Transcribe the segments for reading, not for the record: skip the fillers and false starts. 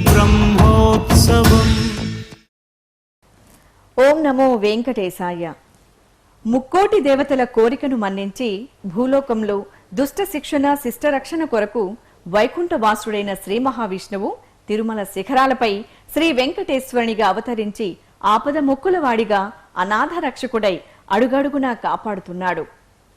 బ్రహ్మోత్సవం. ఓం నమో వెంకటేశాయ. ముక్కోటి దేవతల కోరికను మన్నించి భూలోకంలో దుష్ట శిక్షణ శిష్టరక్షణ కొరకు వైకుంఠవాసుడైన శ్రీ మహావిష్ణువు తిరుమల శిఖరాలపై శ్రీ వెంకటేశ్వరునిగా అవతరించి ఆపద మొక్కులవాడిగా అనాథ రక్షకుడై అడుగడుగునా కాపాడుతున్నాడు.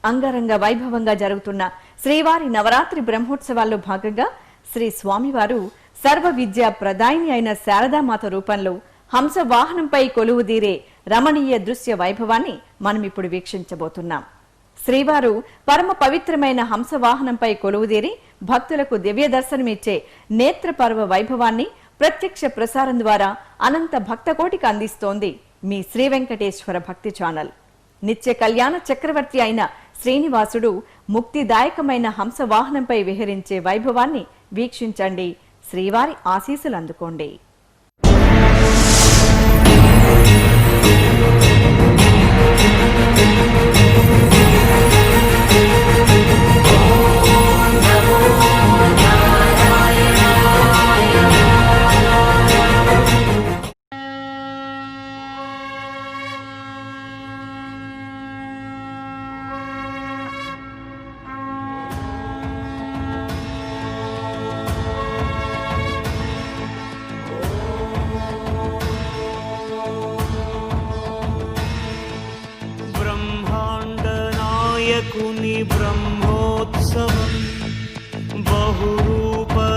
అంగరంగ వైభవంగా జరుగుతున్న శ్రీవారి నవరాత్రి బ్రహ్మోత్సవాల్లో భాగంగా శ్రీ స్వామివారు సర్వ విద్యా ప్రదాయిని అయిన శారదామాత రూపంలో హంస వాహనంపై కొలువుదీరే రమణీయ దృశ్య వైభవాన్ని మనమిప్పుడు వీక్షించబోతున్నాం. శ్రీవారు పరమ పవిత్రమైన హంస వాహనంపై కొలువుదీరి భక్తులకు దివ్య దర్శనమిచ్చే నేత్రపర్వ వైభవాన్ని ప్రత్యక్ష ప్రసారం ద్వారా అనంత భక్తకోటికి అందిస్తోంది మీ శ్రీ వెంకటేశ్వర భక్తి ఛానల్. నిత్య కళ్యాణ చక్రవర్తి అయిన శ్రీనివాసుడు ముక్తిదాయకమైన హంస వాహనంపై విహరించే వైభవాన్ని వీక్షించండి. శ్రీవారి ఆశీస్సులు అందుకోండి. బ్రహ్మాండనాయకుని బ్రహ్మోత్సవం, బహురూపధారునికి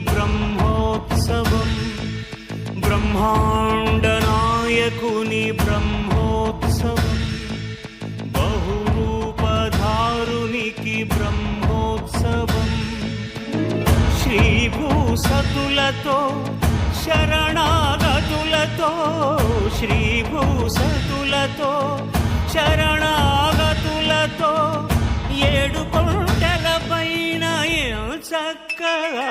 బ్రహ్మోత్సవం. బ్రహ్మాండనాయకుని బ్రహ్మోత్సవం, బహురూపధారునికి బ్రహ్మోత్సవం. శ్రీభూసతులతో శరణాగతులతో, శ్రీభూసతులతో శరణాగతులతో ఏడు కొండల పైన చక్కగా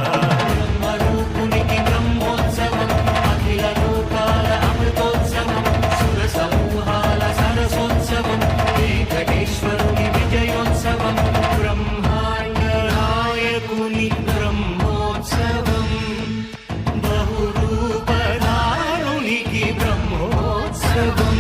బ్రహ్మరూపునికి బ్రహ్మోత్సవం, అఖిల రూపాల అమృతోత్సవం, సుర సమూహాల సరసోత్సవం, వెంకటేశ్వరుని విజయోత్సవం. బ్రహ్మాండ నాయకుని బ్రహ్మోత్సవం, బహురూపధారునికి బ్రహ్మోత్సవం.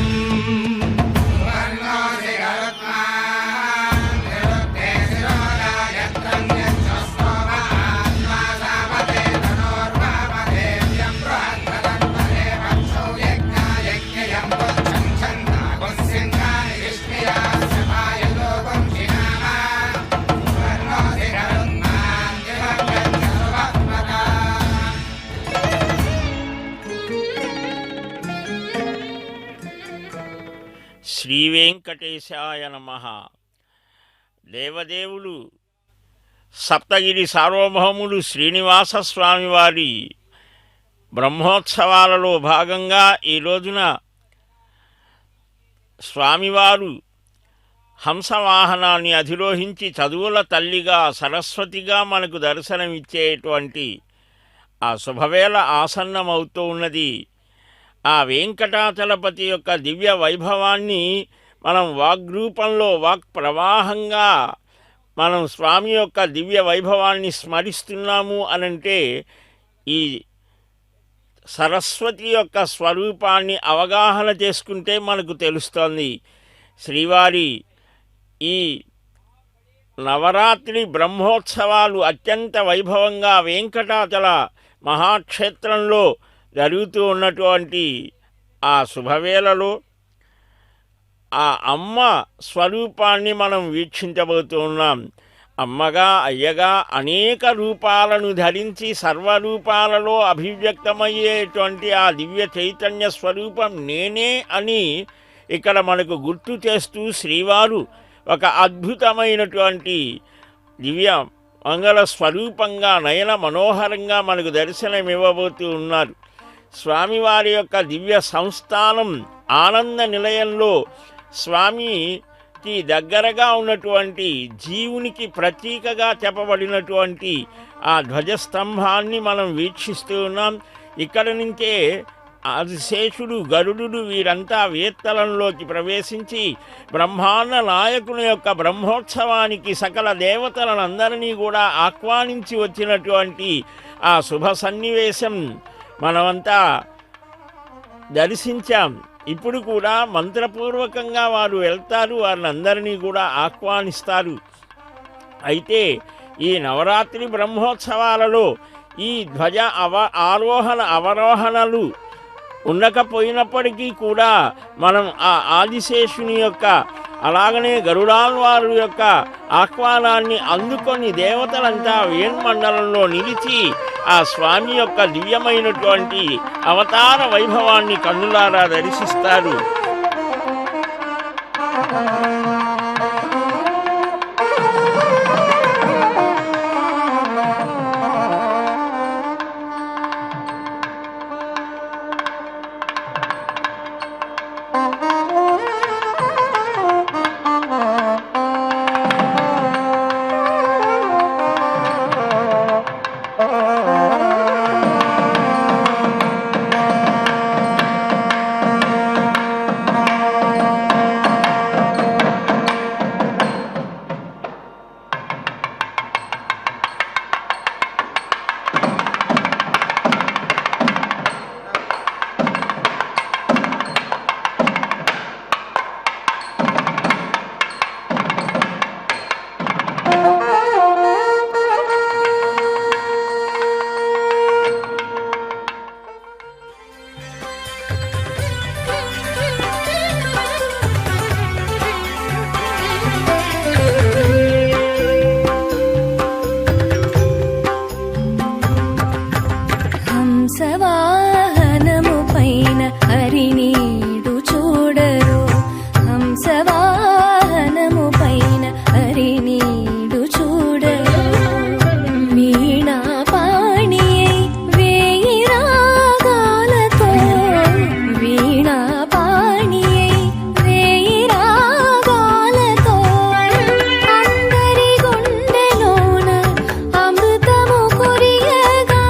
శ్రీ వెంకటేశాయ నమః. దేవదేవులు సప్తగిరి సార్వభౌములు శ్రీనివాస స్వామివారి బ్రహ్మోత్సవాలలో భాగంగా ఈ రోజున స్వామివారు హంసవాహనాన్ని అధిరోహించి చదువుల తల్లిగా సరస్వతిగా మనకు దర్శనమిచ్చేటువంటి ఆ శుభవేళ ఆసన్నమవుతూ ఉన్నది. ఆ వెంకటాచలపతి యొక్క దివ్య వైభవాన్ని మనం వాగ్రూపంలో వాక్ ప్రవాహంగా మనం స్వామి యొక్క దివ్య వైభవాన్ని స్మరిస్తున్నాము అనంటే ఈ సరస్వతి యొక్క స్వరూపాన్ని అవగాహన చేసుకుంటే మనకు తెలుస్తోంది. శ్రీవారి ఈ నవరాత్రి బ్రహ్మోత్సవాలు అత్యంత వైభవంగా వెంకటాచల మహాక్షేత్రంలో జరుగుతూ ఉన్నటువంటి ఆ శుభవేళలో ఆ అమ్మ స్వరూపాన్ని మనం వీక్షించబోతూ ఉన్నాం. అమ్మగా అయ్యగా అనేక రూపాలను ధరించి సర్వరూపాలలో అభివ్యక్తమయ్యేటువంటి ఆ దివ్య చైతన్య స్వరూపం నేనే అని ఇక్కడ మనకు గుర్తు చేస్తూ శ్రీవారు ఒక అద్భుతమైనటువంటి దివ్య మంగళ స్వరూపంగా నయన మనోహరంగా మనకు దర్శనమివ్వబోతూ ఉన్నారు. స్వామివారి యొక్క దివ్య సంస్థానం ఆనంద నిలయంలో స్వామికి దగ్గరగా ఉన్నటువంటి జీవునికి ప్రతీకగా చెప్పబడినటువంటి ఆ ధ్వజస్తంభాన్ని మనం వీక్షిస్తూ ఉన్నాం. ఇక్కడ నుంచే ఆదిశేషుడు గరుడు వీరంతా వేత్తలంలోకి ప్రవేశించి బ్రహ్మాండ నాయకుని యొక్క బ్రహ్మోత్సవానికి సకల దేవతలందరినీ కూడా ఆహ్వానించి వచ్చినటువంటి ఆ శుభ సన్నివేశం మనమంతా దర్శించాం. ఇప్పుడు కూడా మంత్రపూర్వకంగా వారు వెళ్తారు, వారినందరినీ కూడా ఆహ్వానిస్తారు. అయితే ఈ నవరాత్రి బ్రహ్మోత్సవాలలో ఈ ధ్వజ ఆరోహణ అవరోహణలు ఉండకపోయినప్పటికీ కూడా మనం ఆ ఆదిశేషుని యొక్క అలాగనే గరుడాల్వారు యొక్క ఆహ్వానాన్ని అందుకొని దేవతలంతా వేణ్మండలంలో నిలిచి ఆ స్వామి యొక్క దివ్యమైనటువంటి అవతార వైభవాన్ని కన్నులారా దర్శిస్తారు. హంసవాహనము పైన హరినీడు చూడరు, హంసవాహనము పైన హరినీడు చూడరు. వీణా పాణియై వేయి రాగాలతో, వీణా పాణియై వేయి రాగాలతో అందరి గుండెలోన అమృతము కురియగా,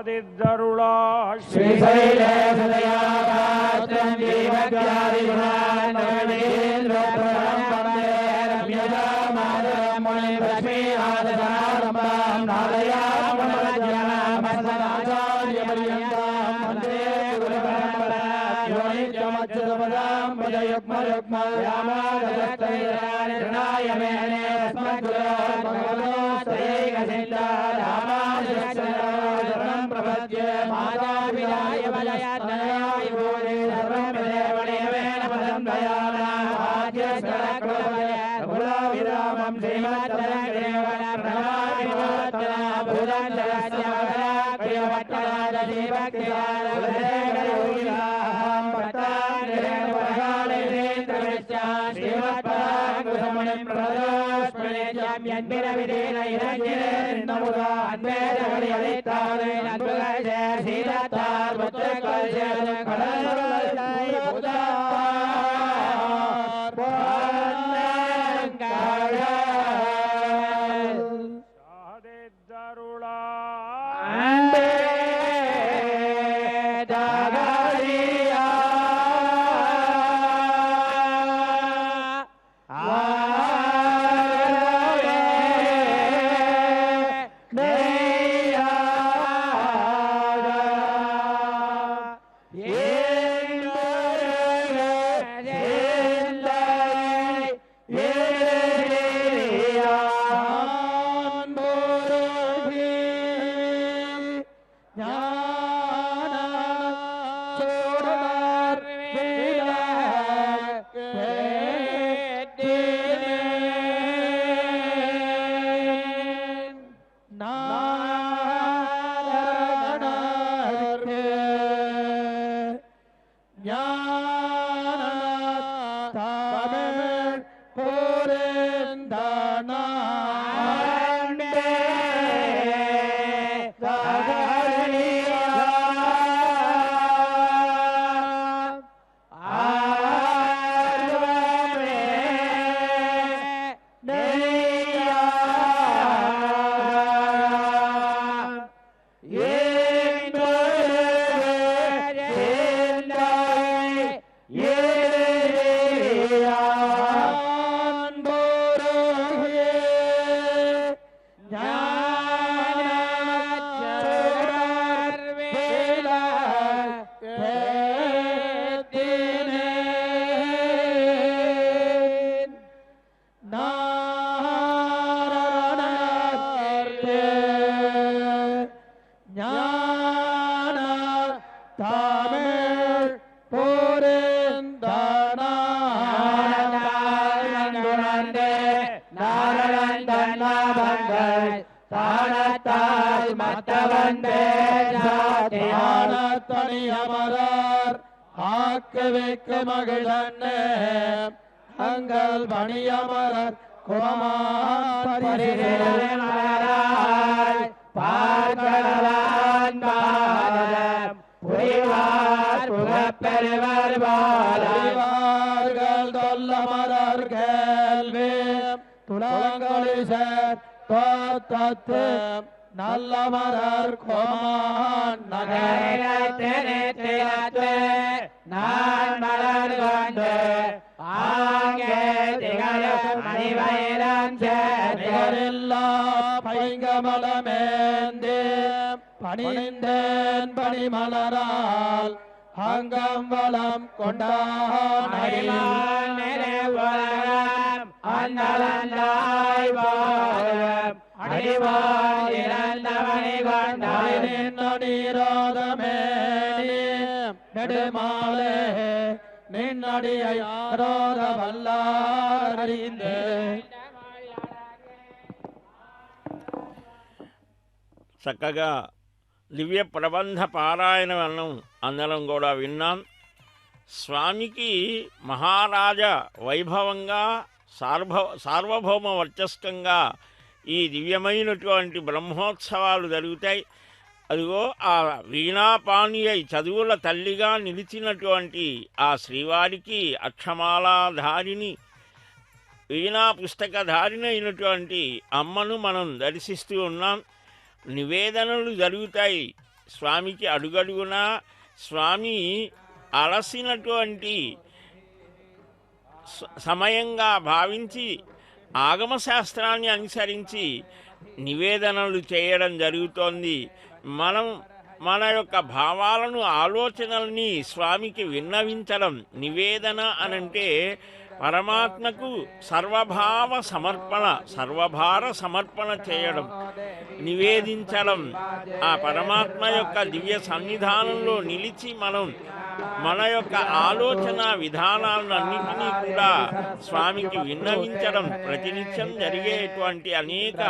சாதித்தருளா அமரர் ஆக்கவேக்க மகிழன்னே அங்கள் பணியமரர் குமார் பார்க்கடலான் பாதம் புரிவார் புகப்பெருவர் பாலவார்கள் தொல்லமரர் கேள்வி துலங்களிசர் தோத்தத்து நல்லமரர் கோமான் நகரத்தினத்து நான் மலர் கொண்டு ஆங்கே திகழும் மணிவயிரம் சேரில்லா பைங்கமலமேந்தே பணிந்தேன் பணிமலரால் அங்கம் வளம் கொண்டான் அந்தலந்தாய் வாழும் அடிவாய் இறந்தவனை கொண்டாடின் நீரோதமே நெடுமாலே நின்னடியை ஆரோத வல்லார் அறிந்தே చక్కగా దివ్య ప్రబంధ పారాయణం అన్నం అందరం కూడా విన్నాం. స్వామికి మహారాజ వైభవంగా సార్వభౌమ వర్చస్కంగా ఈ దివ్యమైనటువంటి బ్రహ్మోత్సవాలు జరుగుతాయి. అదిగో ఆ వీణాపాణి అయి చదువుల తల్లిగా నిలిచినటువంటి ఆ శ్రీవారికి అక్షమాలాధారిని వీణా పుస్తకధారిని అయినటువంటి అమ్మను మనం దర్శిస్తూ ఉన్నాం. నివేదనలు జరుగుతాయి. స్వామికి అడుగడుగునా స్వామి అలసినటువంటి సమయంగా భావించి ఆగమశాస్త్రాన్ని అనుసరించి నివేదనలు చేయడం జరుగుతోంది. మనం మన యొక్క భావాలను ఆలోచనల్ని స్వామికి విన్నవించడం. నివేదన అనంటే పరమాత్మకు సర్వభావ సమర్పణ, సర్వభార సమర్పణ చేయడం, నివేదించడం. ఆ పరమాత్మ యొక్క దివ్య సన్నిధానంలో నిలిచి మనం మన యొక్క ఆలోచన విధానాలను అన్నింటినీ కూడా స్వామికి విన్నవించడం ప్రతినిత్యం జరిగేటువంటి అనేక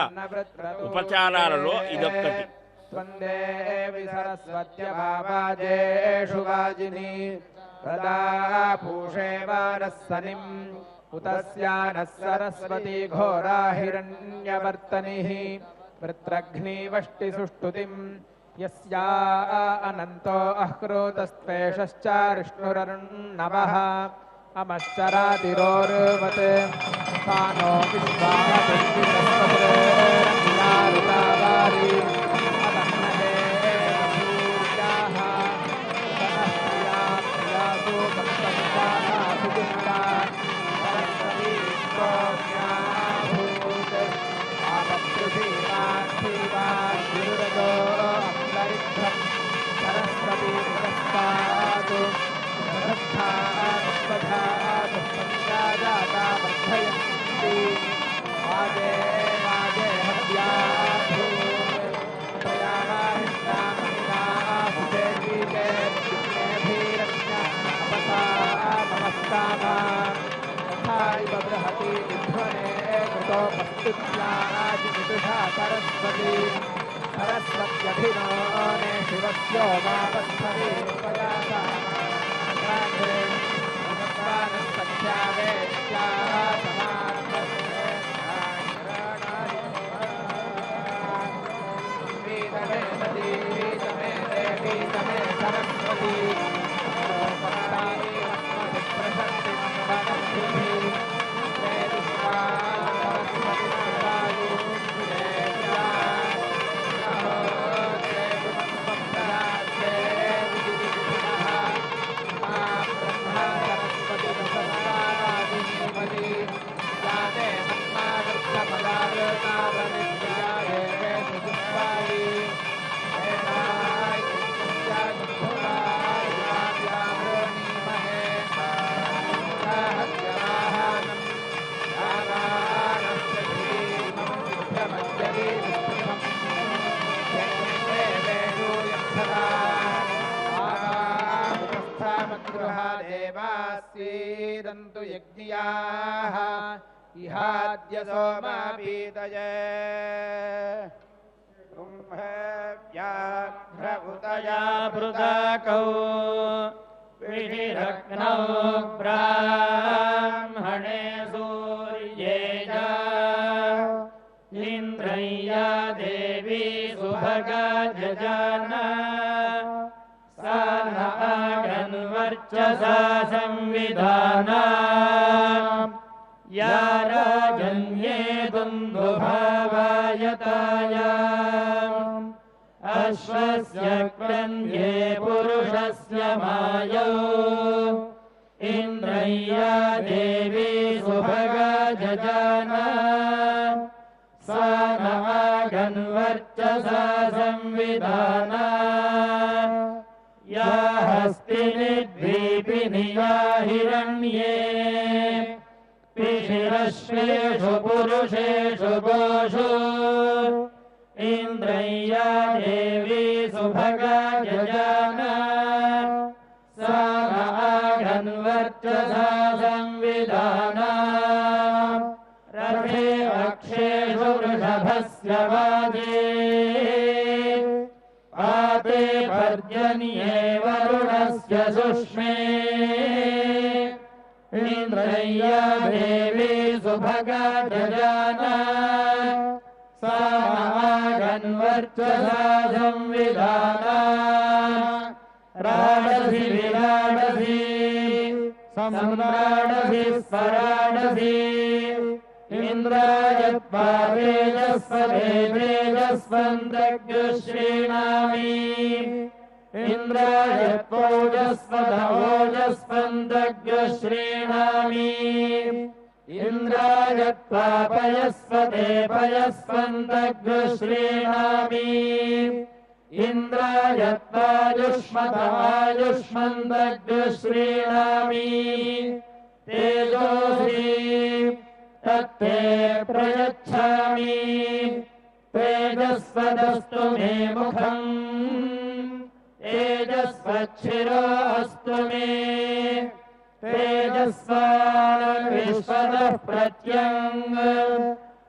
ఉపచారాలలో ఇదొక్కటి. స్వందేవి సరస్వత్యభావాజేషు వాజిని తదా పూషే వారస్సనిం ఉతస్యానః సరస్వతీ ఘోరా హిరణ్యవర్తనిః వృత్రఘ్నీవష్టి సుష్టుతిం యస్యా అనంతో అహ్రోతస్త్వేషశ్చారిష్ణురరుణవః అమశ్చరాతిరోర్వత్ స్థానో విశ్వామృతావారి सरस्वत्यभिनो ने शिवस्यो वापस्थने देवास्येदन्तु यज्ञियाः इहाद्य सोमापीतये व्याघ्रभूतया भृताकौ विधिरग्नौ ब्राह्मणे सूर्ये इन्द्रय्या देवी सुभगा जजाना वर्चसा संविधाना या राजन्ये दुन्दुभावायतायाम् अश्वस्य क्रन्ये पुरुषस्य मायौ इन्द्रय्या देवी सुभगा जजाना सा नागन्वर्चसा संविधाना या हस्तिनिद्वीपिनि या हिरण्ये पिशिरश्वेषु पुरुषेषु गोषु इन्द्रय्या देवी सुभगा जजाना सा नागन्वर्चसा संविधाना रथे अक्षेषु वृषभस्य वाजे आते पर्जन्ये वरुणस्य सुष्मे इन्द्रय्या देवी सुभगा जजाना सा नागन्वर्चसा संविधाना राडसि विराडसि सम्राडसि स्वराडसि इंद्राय त्वा तेजस्वते तेजस्वन्तग्श्रीणामि इंद्राय त्वोजस्वत ओजस्वन्तग्श्रीणामि इंद्राय त्वा पयस्वते पयस्वन्तग्श्रीणामि इंद्राय त्वायुष्मत आयुष्मन्तग्श्रीणामि तेजोषि तत्ते प्रयच्छामि तेजस्वदस्तु मे मुखम् तेजस्वच्छिरोऽस्तु मे तेजस्वान् विश्वतः प्रत्यङ्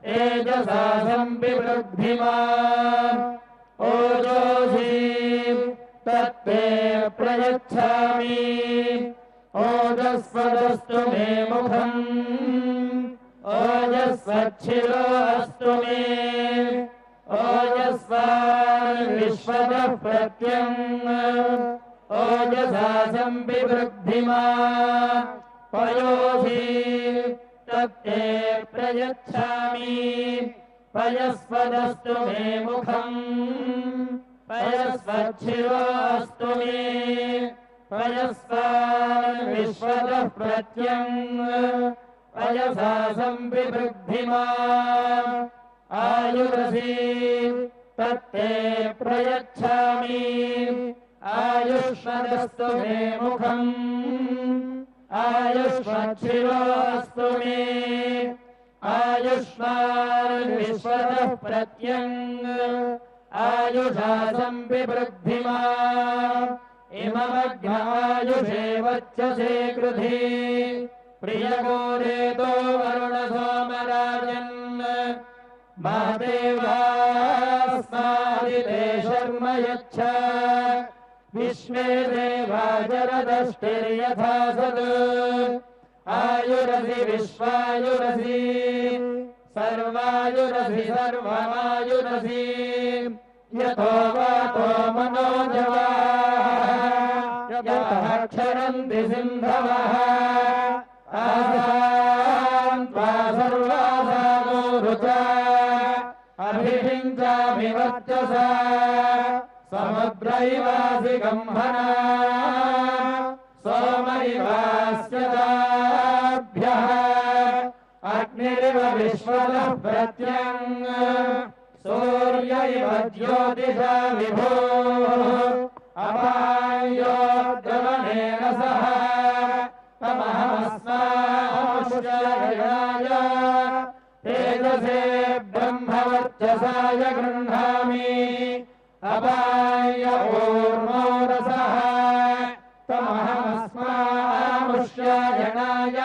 तेजसा संविवृद्धिमा ओजोषि तत्ते प्रयच्छामि ओजस्वदस्तु मे मुखम् ओजस्वच्छिरोऽस्तु मे ओजस्वान् विश्वतः प्रत्यङ् ओजसा संविवृद्धिमा पयोषि तत्ते प्रयच्छामि पयस्वदस्तु मे मुखम् पयस्वच्छिरोऽस्तु मे पयस्वान् विश्वतः प्रत्यङ् पयसा संविवृद्धिमा आयुरसि तत्ते प्रयच्छामि आयुष्मदस्तु मे मुखम् आयुष्मच्छिरोऽस्तु मे आयुष्मान् विश्वतः प्रत्यङ् आयुषा संविवृद्धिमा इममग्नायुषे वच्चसे कृधि प्रियगोरेतो वरुणसोमराजन् महादेवास्मादिते शर्म यच्छ विश्वे देवा जरदष्टिर्यथा सद् आयुरसि विश्वायुरसि सर्वायुरसि सर्वमायुरसि यतो वातो मनोजवाः यतः क्षरन्ति सिन्धवः आसान् त्वा सर्वासानो रुचा अभिषिञ्चामि वर्चसा समुद्रैवासि गम्भना सोम इवास्यताभ्यः अग्निरिव विश्वतः प्रत्यङ् सूर्य इव ज्योतिषा विभो अपायोद्रवणेन सह तमहमस्माशुषाय तेजसे ब्रह्मवर्चसाय गृह्णामि अपाय ऊर्मोरसः तमहमस्मामुष्यायणाय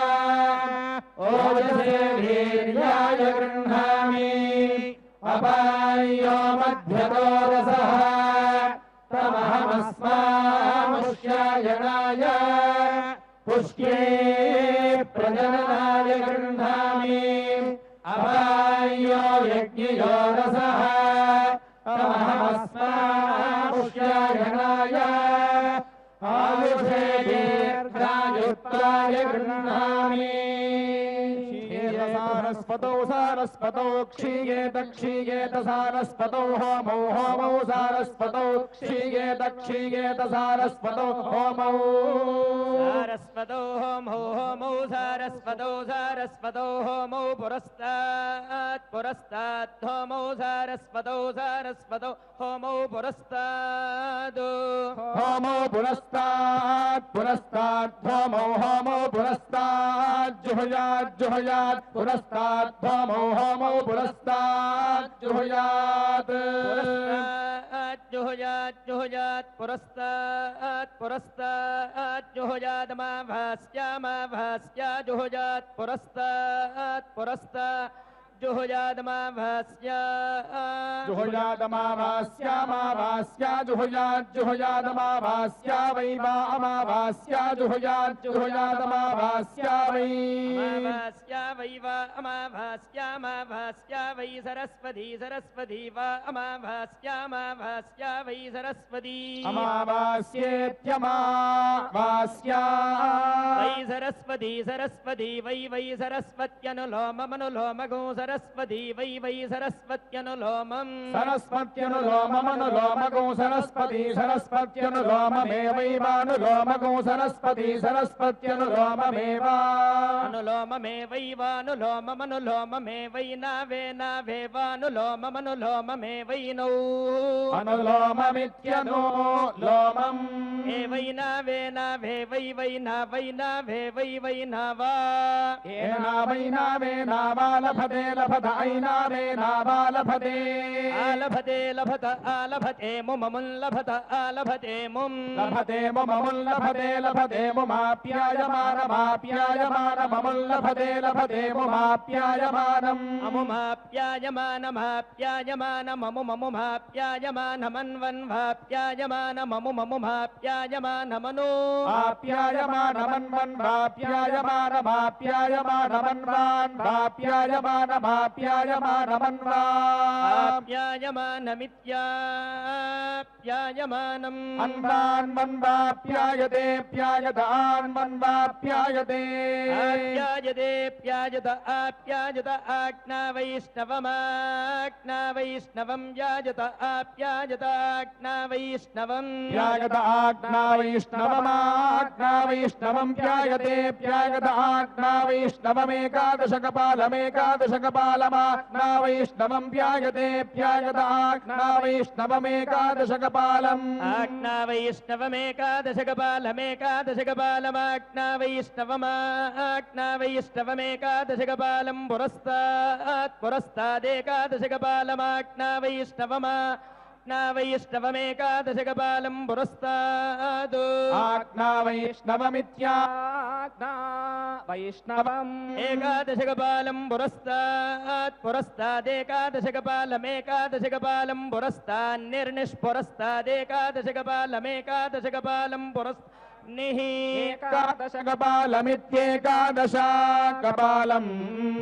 ओजसे वीर्याय गृह्णामि अपायो मध्यतो रसः तमहमस्मामुष्यायणाय पुष्ये प्रजननाय गृह्णामि अपायो यज्ञयो रसः तमहमस्मामुष्यायणाय आयुषे दीर्घायुत्वाय गृह्णामि सारस्वतौ सारस्वतौ क्षीयेत क्षीयेत सारस्वतौ होमौ होमौ सारस्वतौ क्षीयेत क्षीयेत सारस्वतौ होमौ सारस्वतो होमौ होमौ सारस्वतो सारस्वतो होमौ पुरस्तात् पुरस्तात् होमौ सारस्वतो सारस्वतो होमौ पुरस्तात् होमौ पुरस्तात् पुरस्तात् होमौ होमौ पुरस्तात् जुहुयात् जुहुयात् पुरस्तात् होमौ होमौ पुरस्तात् जुहुयात् जुहुयात् जुहुयात् पुरस्तात् पुरस्तात् जुहुयात् मा भास्या जुहुयात् पुरस्तात् पुरस्तात् जुहुयादमाभास्या जुहुयादमाभास्यामाभास्या जुहुयादमाभास्या वै वा अमाभास्या जुहुयादमाभास्या वै अमाभास्या वै वा अमाभास्यामाभास्या वै सरस्वती सरस्वती वा अमाभास्यामाभास्या वै सरस्वती अमावास्येत्यमावास्या वै सरस्वती सरस्वती वै वै सरस्वत्यनुलोममनुलोमगो सरस्वती वै वै सरस्वत्यनुलोमम् सरस्वत्यनुलोममनुलोमगो सरस्वती सरस्वत्यनुलोममेवैवानुलोमगो सरस्वती सरस्वत्यनुलोममेव अनुलोममेवैवानुलोममनुलोममेवैनावेनावेवानुलोममनुलोममेवैनौ अनुलोममित्यनुलोमम् एवैनावेनावेवैवैनावैनावेवैवैनावा एनावैनावेनावा लभते लभत ऐनावेनावा लभते आलभते लभत आलभते मुममुल्लभत आलभते मुम् लभते मुममुल्लभते लभते मुमाप्यायमानमाप्यायमानममुल्लभते लभते मुमाप्यायमानम् अमुमाप्यायमानमाप्यायमानममुममुमाप्यायमानममुममुमाप्यायमानमनु आप्यायमानमन्वन्वाप्यायमानमन्वान्वाप्यायमानमाप्यायमानमन्वा आप्यायमानमित्याप्यायमानम् अन्वान्वन्वाप्यायते प्यायतान्वन्वाप्यायते आप्यायते प्यायत आप्यायत आज्ञा वैष्णवम् याजत आप्यायत आज्ञा वैष्णवम् प्यायत आज्ञा वैष्णवमाज्ञा वैष्णवम् प्यायते प्यायत आज्ञा वैष्णवमेकादशकपालमेकादशकपालमाज्ञा वैष्णवम् प्यायते प्यायत आज्ञा वैष्णवमेकादशकपालम् आज्ञा वैष्णवमेकादशकपालमेकादशकपालमाज्ञा वैष्णवमाज्ञा वैष्णवमेकादशकपालम् पुरस्तात् पुरस्तादेकादशकपालमाज्ञा वैष्णवमाज्ञा वैष्णवमेकादशकपालम् पुरस्तात् आज्ञा वैष्णवमित्याज्ञा वैष्णवम् एकादशकपालम् पुरस्तात् पुरस्तादेकादशकपालमेकादशकपालम् पुरस्तान्निर्निष्पुरस्तादेकादशकपालमेकादशकपालम् एकादशकपालमित्येकादशकपालम्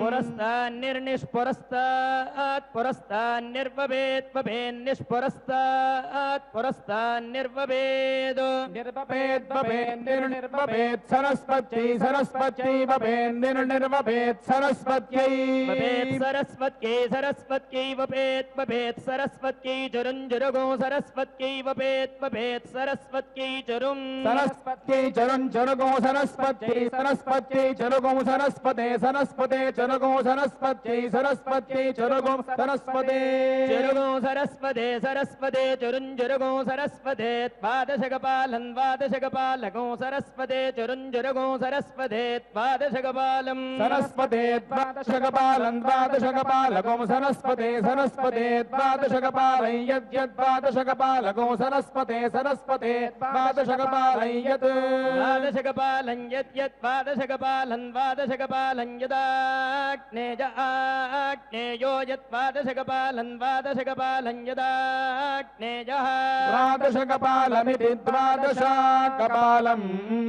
पुरस्तान्निर्निष्पुरस्तात् पुरस्तान्निर्वपेद्वपेन्निष्पुरस्तात् पुरस्तान्निर्वपेद् निर्वपेद्वपेन्निर्निर्वपेत् सरस्वत्यै सरस्वत्यै वपेन्निर्निर्वपेत् सरस्वत्यै वपेत् सरस्वत्यै सरस्वत्यै वपेत् वपेत् सरस्वत्यै चरुञ्जुरुगो सरस्वत्यै वपेत् वपेत् सरस्वत्यै चरुम् सरस्वत्यै चरुन् चरुगो सरस्वत्यै सरस्वत्यै चरुगो सरस्वते सरस्वते चरुगो सरस्वत्यै सरस्वत्यै चरुगो सरस्वते चरुगो सरस्वते सरस्वते चरुञ्जुरुगो सरस्वते द्वादशकपालम् द्वादशकपालगो सरस्वते चरुञ्जुरुगो सरस्वते द्वादशकपालम् सरस्वते द्वादशकपालम् द्वादशकपालगो सरस्वते सरस्वते द्वादशकपालै यद्यद्वादशकपालगो सरस्वते सरस्वते द्वादशकपालै यत् द्वादशकपालम् यद्यद्वादशकपालम् द्वादशकपालम् यदाग्नेय आग्नेयो यद्वादशकपालम् द्वादशकपालम् यदाग्नेयः द्वादशकपालमिति द्वादशकपालम्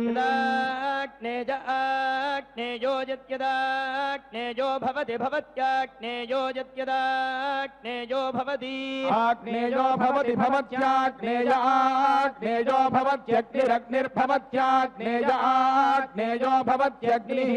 यदाग्नेय आग्नेयो यद्यदाग्नेयो भवति भवत्याग्नेयो यद्यदाग्नेयो भवति आग्नेयो भवति भवत्याग्नेय आग्नेयो भवत्यग्निरग्निर्भवत्याग्नेय आग्नेयो भवत्यग्निः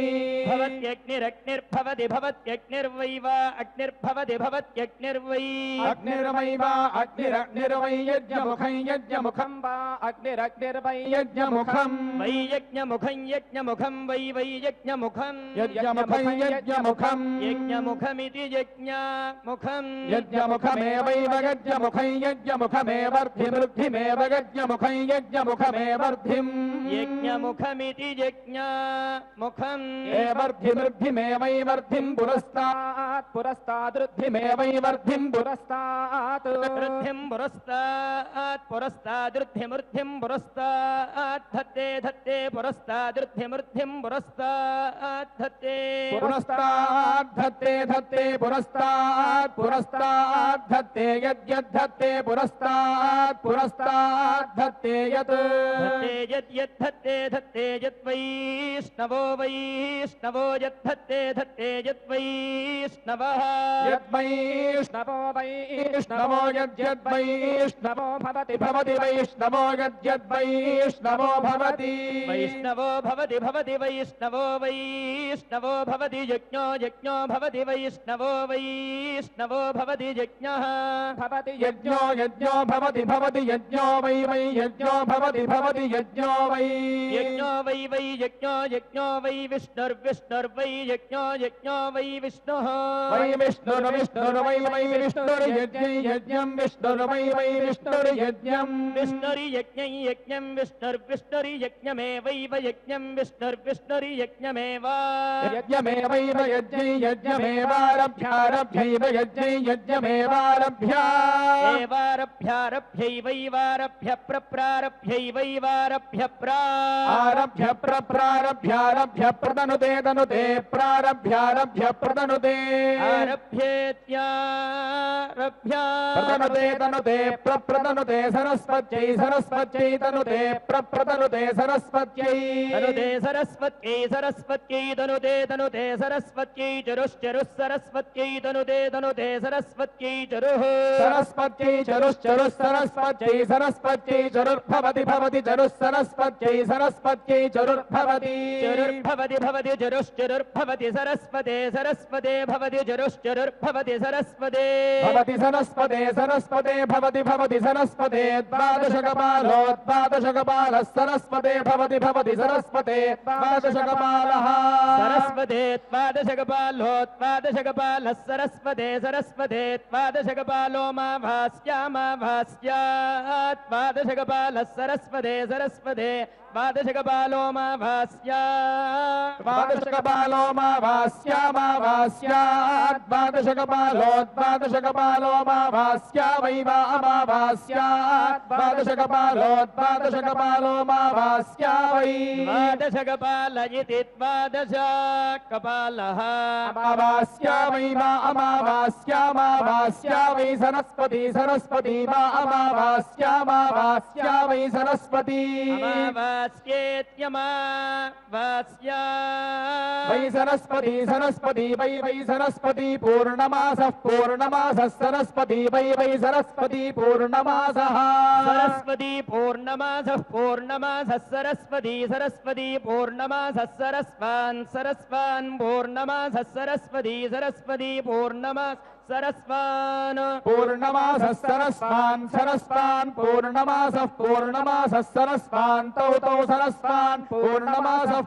भवत्यग्निरग्निर्भवति भवत्यग्निर्वैव अग्निर्भवति भवत्यग्निर्वै अग्निर्वैव अग्निरग्निर्वै यज्ञमुखं यज्ञमुखं वा अग्निरग्निर्वै यज्ञमुखम् वै यज्ञमुखं यज्ञमुखं वै वै यज्ञमुखं यज्ञमुखं यज्ञमुखम् यज्ञमुखमिति यज्ञमुखम् यज्ञमुखमेवैव यज्ञमुखं यज्ञमुखमेवर्धिमृद्धिमेव यज्ञमुखं यज्ञमुखमेवर्धिम् యజ్ఞముఖమితి యజ్ఞముఖం ఏ వర్ధిమృద్ధిమేవై వర్ధిం పురస్తాత్ పురస్తాదృద్ధిమేవై వర్ధిం పురస్తాత్ వృద్ధిం పురస్తాత్ పురస్తాదృద్ధిమృద్ధిం పురస్తాత్ ధత్తే ధత్తే పురస్తాదృద్ధిమృద్ధిం పురస్తాత్ ధత్తే పురస్తాద్ధత్తే ధత్తే పురస్తాద్ధత్తే యద్యద్ధత్తే పురస్తాద్ధత్తే యత్ ధత్తే యద్యద్ధత్తే ధత్తే యద్వైష్ణవో వైష్ణవో యద్ధత్తే ధత్తే యద్వైష్ణవః యద్వైష్ణవో వైష్ణవో యద్యద్వైష్ణవో భవతి భవతి వైష్ణవో యద్యద్వైష్ణవో భవతి వైష్ణవో భవతి భవతి వైష్ణవో వైష్ణవో భవతి యజ్ఞో యజ్ఞో భవతి వైష్ణవో వైష్ణవో భవతి యజ్ఞః భవతి యజ్ఞో యజ్ఞో భవతి భవతి యజ్ఞో వై వై యజ్ఞో భవతి భవతి యజ్ఞో వై యజ్ఞో వై వై యజ్ఞో యజ్ఞో వై విష్ణుర్విష్ణుర్వై యజ్ఞో యజ్ఞో వై విష్ణుః వై విష్ణుర్వై వై విష్ణుర్యజ్ఞై యజ్ఞం విష్ణుర్వై వై విష్ణుర్యజ్ఞం విష్ణురి యజ్ఞం యజ్ఞం విష్ణుర్విష్ణురి యజ్ఞమేవైవ యజ్ఞం విష్ణుర్విష్ణురి యజ్ఞమేవ యజ్ఞమేవైవ యజ్ఞై యజ్ఞమేవారభ్యారభ్యైవ యజ్ఞై యజ్ఞమేవారభ్య ఏవారభ్యారభ్యైవైవారభ్య ప్రప్రారభ్యైవైవారభ్య ఆరభ్య ప్రారభ్యారభ్య ప్రదనుతే దనుతే ప్రారభ్యారభ్య ప్రదనుతే ఆరభ్యేత్యారభ్య ప్రదనుతే తనుతే ప్రదనుతే సరస్వత్యై సరస్వత్యై తనుతే ప్రదనుతే సరస్వత్యై తనుతే సరస్వత్యై సరస్వత్యై తనుతే తనుతే సరస్వత్యై చరుశ్చరుః సరస్వత్యై తనుతే తనుతే సరస్వత్యై చరుః సరస్వత్యై చరుశ్చరుః సరస్వత్యై సరస్వత్యై చరుర్భవతి భవతి చరుః సరస్వత్యై సరస్వత్యై చరుర్భవతి చరుర్భవతి భవతి చరుశ్చరుర్భవతి సరస్వతే సరస్వతే భవతి చరుశ్చరుర్భవతి సరస్వతే భవతి సరస్వతే సరస్వతే భవతి భవతి సరస్వతే ద్వాదశకపాలో ద్వాదశకపాలः సరస్వతే భవతి భవతి సరస్వతే ద్వాదశకపాలः సరస్వతే ద్వాదశకపాలో ద్వాదశకపాలः సరస్వతే సరస్వతే ద్వాదశకపాలో మా భాస్యా ద్వాదశకపాలः సరస్వతే సరస్వతే ద్వాదశకపాలో మా భాస్యా ద్వాదశకపాలో మా భాస్యా ద్వాదశకపాలో మా భాస్యా వై వా అమావాస్యా ద్వాదశకపాలో మా భాస్యా వై ద్వాదశకపాల ఇతి ద్వాదశ కపాలః అమావాస్యా వై వా అమావాస్యా వై సరస్వతి సరస్వతి వా అమావాస్యా వై సరస్వతి అమావాస్యేత్యమావాస్యా వై సరస్వతి సరస్వతి వై వై సరస్వతి పూర్ణమాసః సరస్వతి వై వై సరస్వతి పూర్ణమాసః సరస్వతి పూర్ణమాసః సరస్వతి సరస్వతి పూర్ణమాసః సరస్వాన్ పూర్ణమాసః సరస్వతి పూర్ణమాస సరస్వాన్ పూర్ణమాసః సరస్వాన్ పూర్ణమాసః సరస్వాన్ తౌ సరస్వాన్ పూర్ణమాసః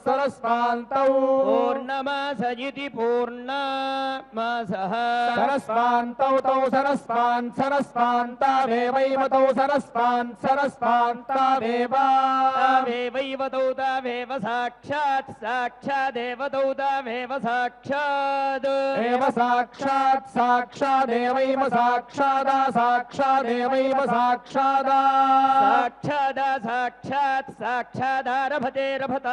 సరస్వాన్ తౌ పూర్ణమాస ఇతి పూర్ణమాసః సరస్వాన్ తౌ సరస్వాన్ తావేవైవ తౌ సరస్వాన్ తావేవ తావేవైవ తౌ తావేవ సాక్షాదేవ తౌ తావేవ సాక్షాద్ ఏవ సాక్షాదేవైవ సాక్షాదేవైవ సాక్షాదారభతే రభత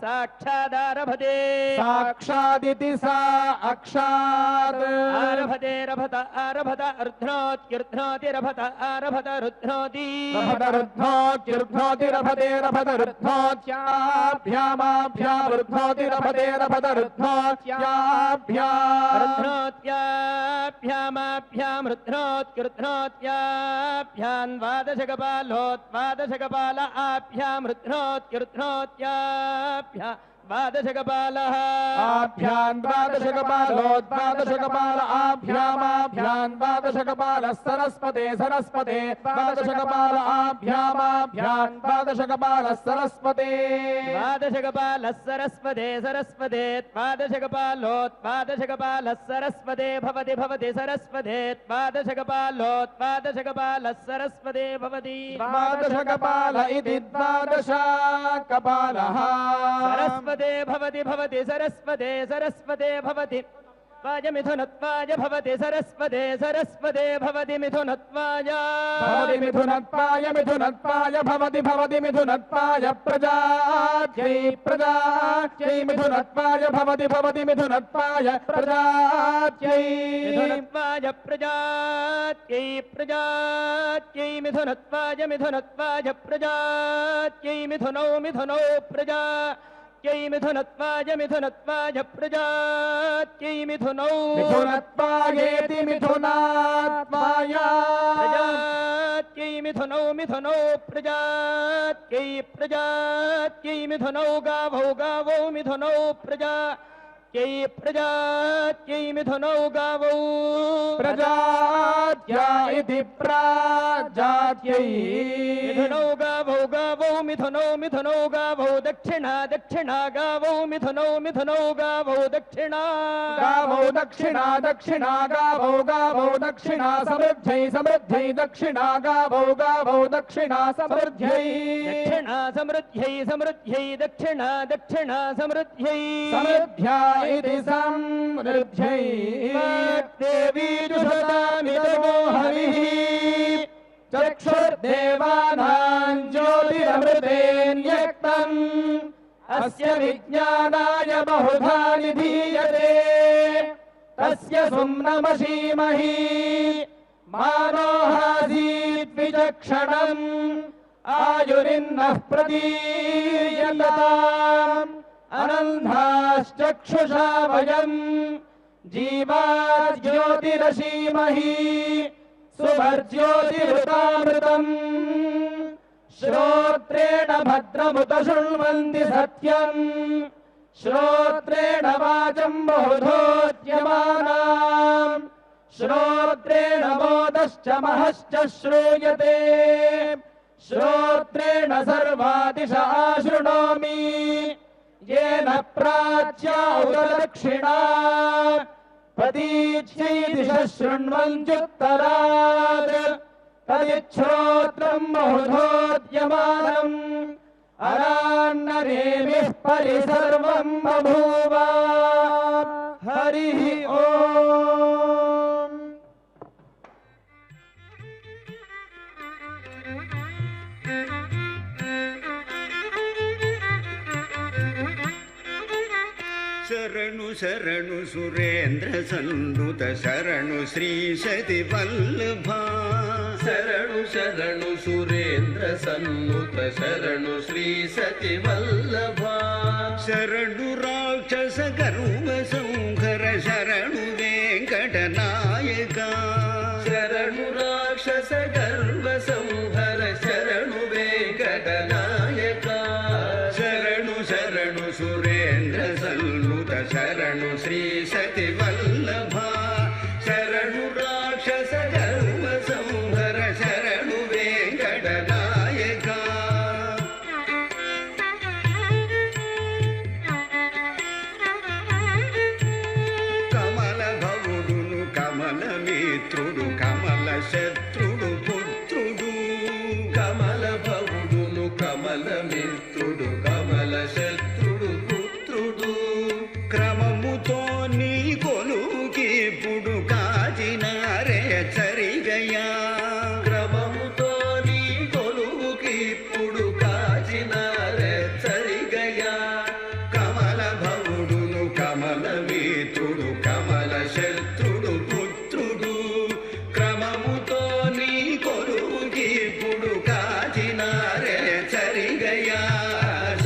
సాక్షాదారభతే సాక్షాదితి సా అక్షాద్ ఆరభతే రభత అర్ధనోత్యుర్ధనోతి రభత ఆరభత రుధ్నోతి రుధ్నోతి రభతే రుధ్నోత్యాభ్యామాభ్యామృధ్నోతి రభతే రుధ్నోత్యాభ్యామాభ్యాం రుధ్నోత్యుర్ధ్నోత్యాభ్యాం ద్వాదశకపాల ఆభ్యాం రుధ్నోత్యుర్ధ్నోత్యాభ్యాం द्वादशकपालः आभ्याम् द्वादशकपालोद्वादशकपाल आभ्यामाभ्याम् द्वादशकपालः सरस्वते सरस्वते द्वादशकपाल आभ्यामाभ्याम् द्वादशकपालः सरस्वते द्वादशकपालः सरस्वते सरस्वते द्वादशकपालोद्वादशकपालः सरस्वते भवति भवति सरस्वते द्वादशकपालोद्वादशकपालः सरस्वते भवति द्वादशकपाल इति द्वादशकपालः सरस्वते भवति भवति सरस्वते सरस्वते भवति त्वाय मिथुनत्वाय भवति सरस्वते सरस्वते भवति मिथुनत्वाय भवति मिथुनत्वाय मिथुनत्वाय भवति भवति मिथुनत्वाय प्रजात्यै प्रजात्यै मिथुनत्वाय भवति भवति मिथुनत्वाय प्रजात्यै मिथुनत्वाय प्रजात्यै प्रजात्यै मिथुनत्वाय मिथुनत्वाय प्रजात्यै मिथुनौ मिथुनौ प्रजात्यै मिथुनत्वाय मिथुनत्वाय प्रजात्यै मिथुनौ मिथुनत्वायेति मिथुनात्वाय प्रजात्यै मिथुनौ मिथुनौ प्रजात्यै प्रजात्यै मिथुनौ गावौ गावौ मिथुनौ प्रजात्यै प्रजात्यै मिथुनौ गावौ प्रजात्या इति प्राजात्यै मिथुनौ गावौ गावौ मिथुनौ मिथुनौ गावौ दक्षिणा दक्षिणा गावौ मिथुनौ मिथुनौ गावौ दक्षिणा गावौ दक्षिणा दक्षिणा गावौ गावौ दक्षिणा समृद्ध्यै समृद्ध्यै दक्षिणा गावौ गावौ दक्षिणा समृद्ध्यै दक्षिणा समृद्ध्यै समृद्ध्यै दक्षिणा दक्षिणा समृद्ध्यै समृद्ध्या इति समृद्ध्यै देवी जुषतामिदमो हविः चक्षुर्देवानां ज्योतिरमृतेऽन्यक्तम् अस्य विज्ञानाय बहुधा निधीयते तस्य सुम्नमशीमहि मानोहासीत् विचक्षणम् आयुरिन्नः प्रदीयताम् अनन्धाश्चक्षुषा वयम् जीवाज्योतिरशीमहि सुभर्ज्योतिरुतामृतम् श्रोत्रेण भद्रमुत शृण्वन्ति सत्यम् श्रोत्रेण वाचम् बहुधोच्यमानाम् श्रोत्रेण मोदश्च महश्च श्रूयते श्रोत्रेण सर्वादिश आशृणोमि येन प्राच्या उददक्षिणा प्रतीच्यै दिशः शृण्वन्त्युत्तरात् तदिच्छ्रोत्रम् बहुधोद्यमानम् अरान्नरेभिः परिसर्वम् बभूव हरिः ओम् शरणु शरणु सुरेन्द्र सन्नुत शरणु श्री सति वल्लभा शरणु शरणु सुरेन्द्र सन्नुत शरणु श्री सति वल्लभा शरणु राक्षस गर्व संहर शरणु वेङ्कटनायका शरणु राक्षस गर्व संहर शरणु वेङ्कटनायका शरणु शरणु सुरेन्द्र सन्नुत शरणु श्री सति वल्लभा शरणु राक्षस गर्व संहर शरणु वेङ्कटनायका कमल भवुडुनु कमल मित्रुडु कमल शत्रुडु पुत्रुडु कमल भवुडुनु कमल मित्रुडु कमल शत्रुडु पुत्रुడు క్రమముతో నీ కొలువుకి ఇప్పుడు కాచినారే చరిగయా క్రమముతో నీ కొలువుకి ఇప్పుడు కాచిన రెచ్చరిగయా కమల భవుడును కమల మిత్రుడు కమల శత్రుడు పుత్రుడు క్రమముతో నీ కొలువుకి ఇప్పుడు కాచినారే చరిగయా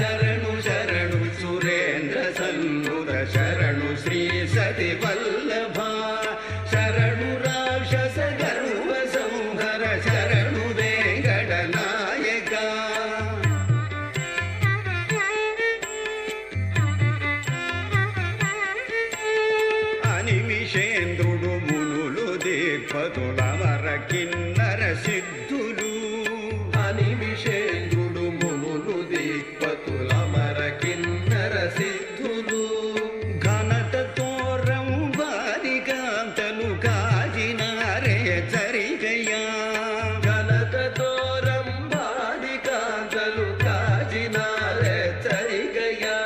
శరణు శరణు సురేంద్ర సన్నుత శరణు శ్రీ సతి వల్లభ నిమిషేంద్రుడు మునులు దిక్పతులమర కిన్నర సిద్ధులు అనిమిషేంద్రుడు మునులు దిక్పతులమర కిన్నర సిద్ధులు ఘనతతో రంభాదికాంతలు కాజినారే చరిగయా ఘనతతో రంభాదికాంతలు కాజినారే చరిగయా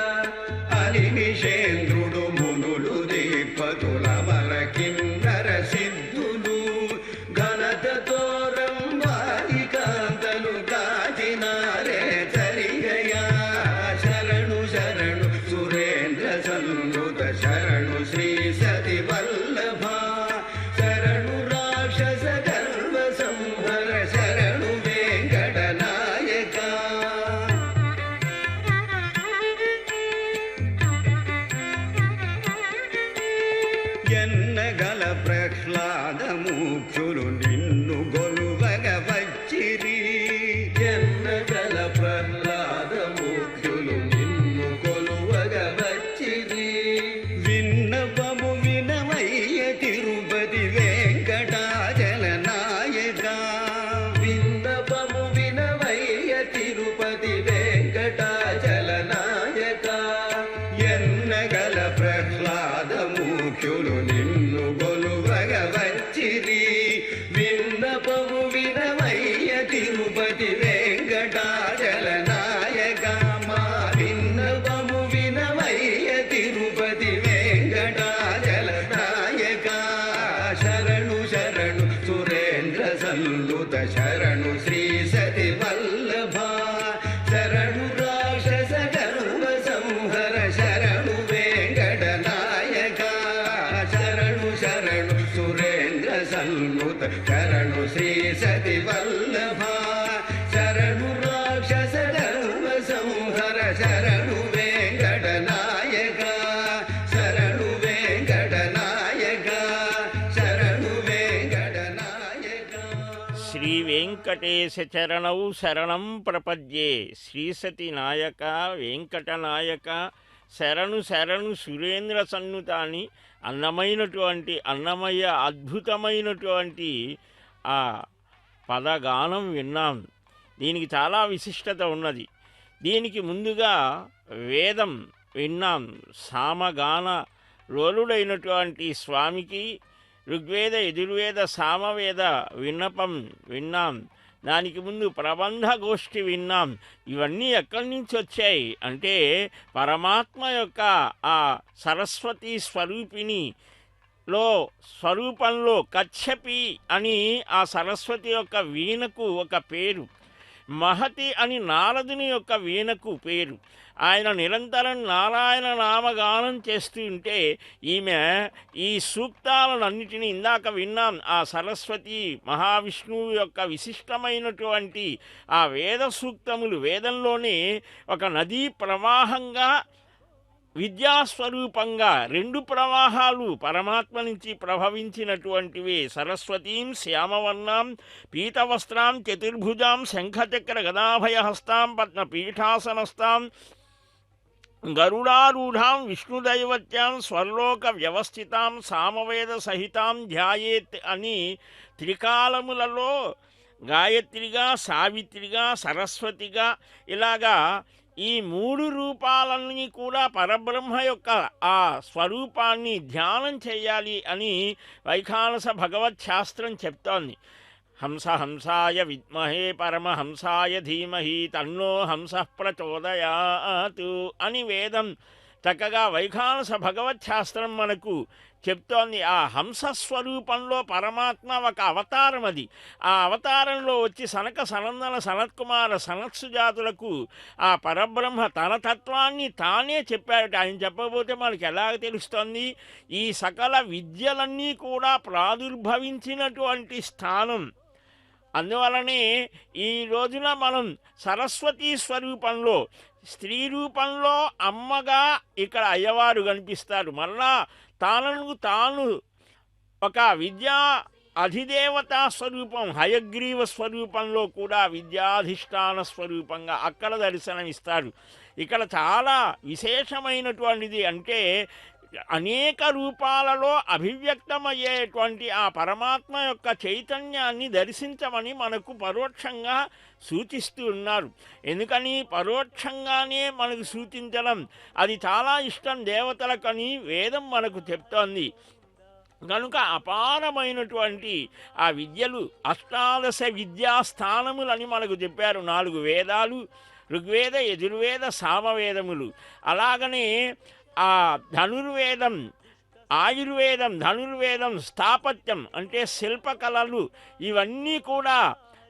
అనిమిషేంద్రుడు మునులు దిక్పతులమర కిన్నర సిద్ధులు ఘనతతో రంభాదికాంతలు కాజినారే చరిగయా శరణు శరణు సురేంద్ర సంయుత శరణు శ్రీ సతి వల్లభ శరణు రాక్షస గర్వ సంహర శరణు వెంకట నాయక ఎన్నగల ప్రహ్లాద ముఖ్యులు నిన్ను గొలువగ వచ్చిరి ఎన్నగల ప్రహ్లాద ముఖ్యులు నిన్ను కొలువగ వచ్చిరి విన్నపము వినమయ్య తిరుపతి వెంకటాచల నాయక విన్నపము వినవయ్య తిరుపతి వెంకటాచల నాయక ఎన్నగల ప్రహ్లాద ముఖ్యులు నిన్ను గొలువగ వచ్చిరి విన్నపము వినవయ్య తిరుపతి వెంకటాచల నాయక మా విన్నపము వినవయ్య తిరుపతి వెంకటాచల నాయక శరణు శరణు సురేంద్ర సంయుత శరణు శ్రీ సతి వల్లభ శరణు రాక్షస గర్వ సంహర శరణు వెంకట నాయక శరణు శరణు సురేంద్ర సంయుత శరణు శ్రీ సతి వల్లభ శరణు రాక్షస గర్వ సంహర శరణు వెంకట నాయక శరణు వెంకట నాయక శరణు వెంకట నాయక శ్రీ వెంకటేశ చరణౌ శరణం ప్రపద్యే శ్రీసతి నాయక వెంకట నాయక శరణు శరణు సురేంద్ర సన్నుత అని అన్నమైనటువంటి అన్నమయ్య అద్భుతమైనటువంటి ఆ పదగానం విన్నాం. దీనికి చాలా విశిష్టత ఉన్నది. దీనికి ముందుగా వేదం విన్నాం. సామగాన లోలుడైనటువంటి స్వామికి ఋగ్వేద యజుర్వేద సామవేద విన్నపం విన్నాం. దానికి ముందు ప్రబంధ గోష్ఠి విన్నాం. ఇవన్నీ ఎక్కడి నుంచి వచ్చాయి అంటే పరమాత్మ యొక్క ఆ సరస్వతి స్వరూపంలో కచ్చపి అని ఆ సరస్వతి యొక్క వీణకు ఒక పేరు, మహతి అని నారదుని యొక్క వీణకు పేరు. ఆయన నిరంతరం నారాయణ నామగానం చేస్తూ ఉంటే ఈమె ఈ సూక్తాలన్నిటినీ ఇందాక విన్నాం. ఆ సరస్వతి మహావిష్ణువు యొక్క విశిష్టమైనటువంటి ఆ వేద సూక్తములు వేదంలోనే ఒక నదీ ప్రవాహంగా విద్యాస్వరూపంగా రెండు ప్రవాహాలు పరమాత్మ నుంచి ప్రభవించినటువంటివే. సరస్వతీం శ్యామవర్ణాం పీతవస్త్రాం చతుర్భుజాం శంఖచక్ర గదాభయహస్తాం పద్మపీఠాసనస్తాం గరుడారూఢాం విష్ణుదైవత్యాం స్వర్లోక వ్యవస్థితాం సామవేద సహితాం ధ్యాయేత్ అని త్రికాలములలో గాయత్రిగా, సావిత్రిగా, సరస్వతిగా ఇలాగా ఈ మూడు రూపాలన్నీ కూడా పరబ్రహ్మ యొక్క ఆ స్వరూపాన్ని ధ్యానం చేయాలి అని వైఖానస భగవత్ శాస్త్రం చెప్తోంది. హంస హంసాయ విద్మహే పరమహంసాయ ధీమహి తన్నో హంస ప్రచోదయాతు అని వేదం చక్కగా వైఖానస భగవత్ శాస్త్రం మనకు చెప్తోంది. ఆ హంసస్వరూపంలో పరమాత్మ ఒక అవతారం. అది ఆ అవతారంలో వచ్చి సనక సనందన సనత్కుమార సనత్సుజాతులకు ఆ పరబ్రహ్మ తన తత్వాన్ని తానే చెప్పాడట. ఆయన చెప్పబోతే మనకి ఎలాగ తెలుస్తోంది? ఈ సకల విద్యలన్నీ కూడా ప్రాదుర్భవించినటువంటి స్థానం. అందువలనే ఈ రోజున మనం సరస్వతీ స్వరూపంలో స్త్రీ రూపంలో అమ్మగా ఇక్కడ అయ్యవారు కనిపిస్తారు. మళ్ళా తాను ఒక విద్యా అధిదేవతా స్వరూపం హయగ్రీవ స్వరూపంలో కూడా విద్యాధిష్టాన స్వరూపంగా అక్కడ దర్శనమిస్తారు. ఇక్కడ చాలా విశేషమైనటువంటిది అంటే అనేక రూపాలలో అభివ్యక్తమయ్యేటువంటి ఆ పరమాత్మ యొక్క చైతన్యాన్ని దర్శించమని మనకు పరోక్షంగా సూచిస్తూ ఉన్నారు. ఎందుకని పరోక్షంగానే మనకు సూచించడం అది చాలా ఇష్టం దేవతలకని వేదం మనకు చెప్తోంది. కనుక అపారమైనటువంటి ఆ విద్యలు అష్టాదశ విద్యాస్థానములని మనకు చెప్పారు. 4 వేదాలు, ఋగ్వేద, యజుర్వేద, సామవేదములు. అలాగనే ఆ ధనుర్వేదం, ఆయుర్వేదం, ధనుర్వేదం, స్థాపత్యం అంటే శిల్పకళలు, ఇవన్నీ కూడా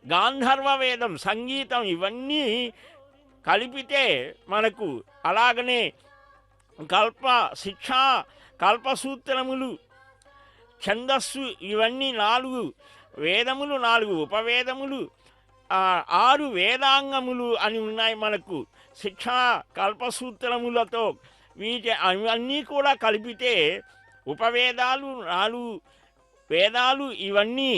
గాంధర్వ వేదం, సంగీతం, ఇవన్నీ కలిపితే మనకు అలాగనే కల్ప శిక్ష, కల్పసూత్రములు, ఛందస్సు, ఇవన్నీ 4 వేదములు, 4 ఉపవేదములు, 6 వేదాంగములు అని ఉన్నాయి మనకు. శిక్ష కల్పసూత్రములతో అవన్నీ కూడా కలిపితే ఉపవేదాలు, 4 వేదాలు, ఇవన్నీ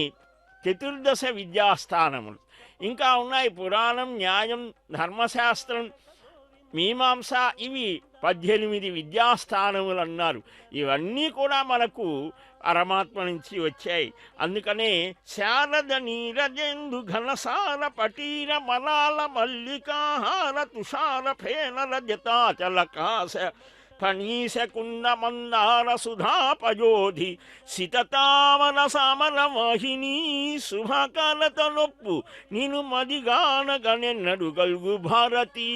చతుర్దశ విద్యాస్థానములు. ఇంకా ఉన్నాయి పురాణం, న్యాయం, ధర్మశాస్త్రం, మీమాంస, ఇవి 18 విద్యాస్థానములు అన్నారు. ఇవన్నీ కూడా మనకు పరమాత్మ నుంచి వచ్చాయి. అందుకనే శారద నీరజేందు ఘనసార పటీర మలాల మల్లికాహార తుషార ఫేనల జతాచలకాశ ఫణీశకుండ మందార సుధాపయోధి సితతామర సమర వాహిని శుభకాలత నొప్పు నేను మదిగానగనెన్నడు గల్గు భారతీ.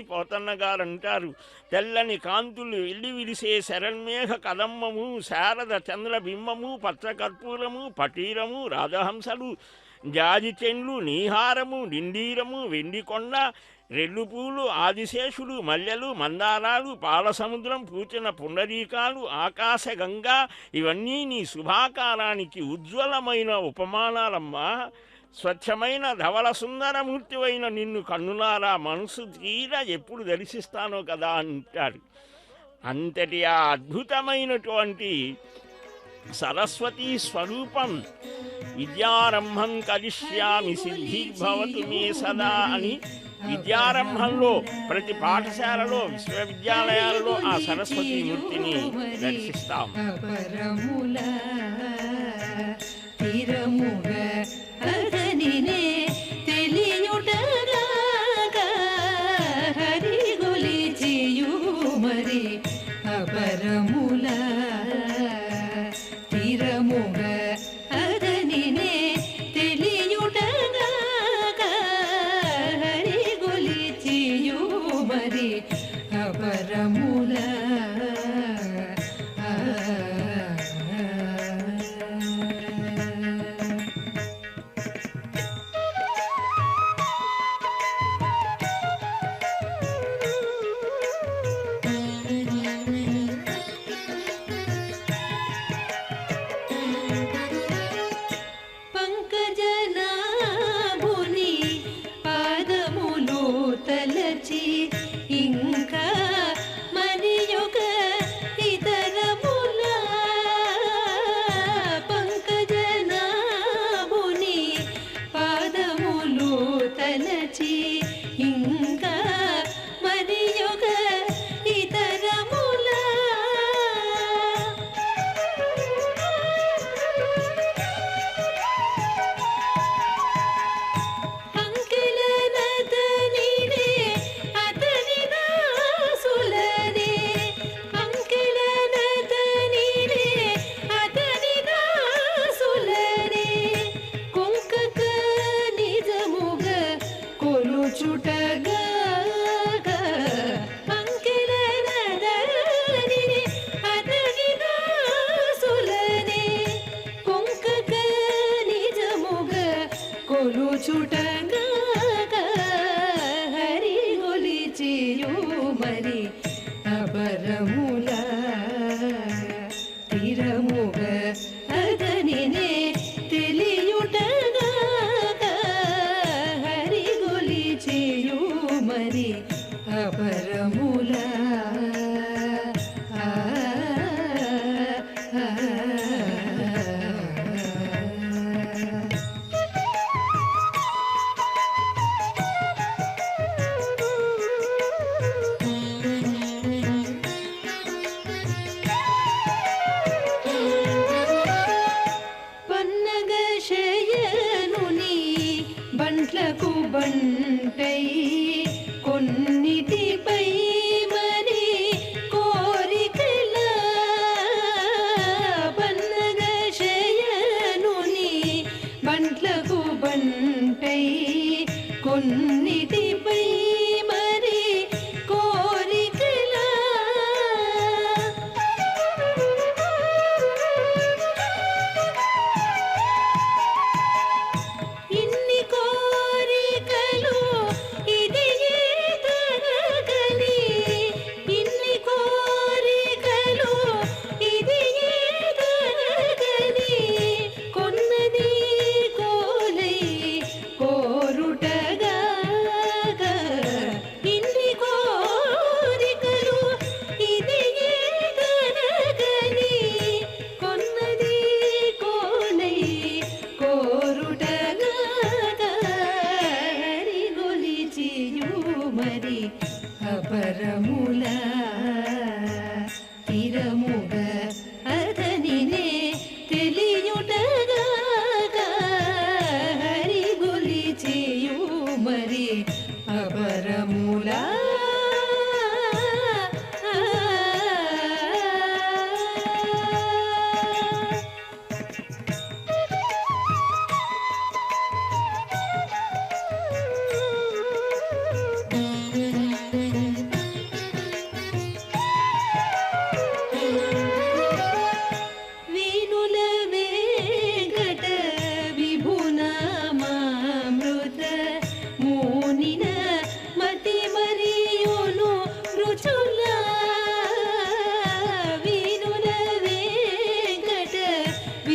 పోతన్న గారు అంటారు, తెల్లని కాంతులు ఎల్లి విరిసే శరణ్మేఘ కదమ్మము, శారద చంద్రబింబము, పచ్చకర్పూరము, పటీరము, రాజహంసలు, జాజి చెండ్లు, నీహారము, డిండీరము, వెండికొండ, రెల్లుపూలు, ఆదిశేషులు, మల్లెలు, మందారాలు, పాలసముద్రం, పూచిన పుండరీకాలు, ఆకాశగంగా, ఇవన్నీ నీ శుభాకారానికి ఉజ్వలమైన ఉపమానాలమ్మా. స్వచ్ఛమైన ధవల సుందరమూర్తివైన నిన్ను కన్నులారా మనసు తీర ఎప్పుడు దర్శిస్తానో కదా అంటారు. అంతటి ఆ అద్భుతమైనటువంటి సరస్వతీ స్వరూపం విద్యారంభం కరిష్యామి సిద్ధిర్భవతు మే సదా అని విద్యారంభంలో ప్రతి పాఠశాలలో, విశ్వవిద్యాలయాలలో ఆ సరస్వతీ మూర్తిని దర్శిస్తాం.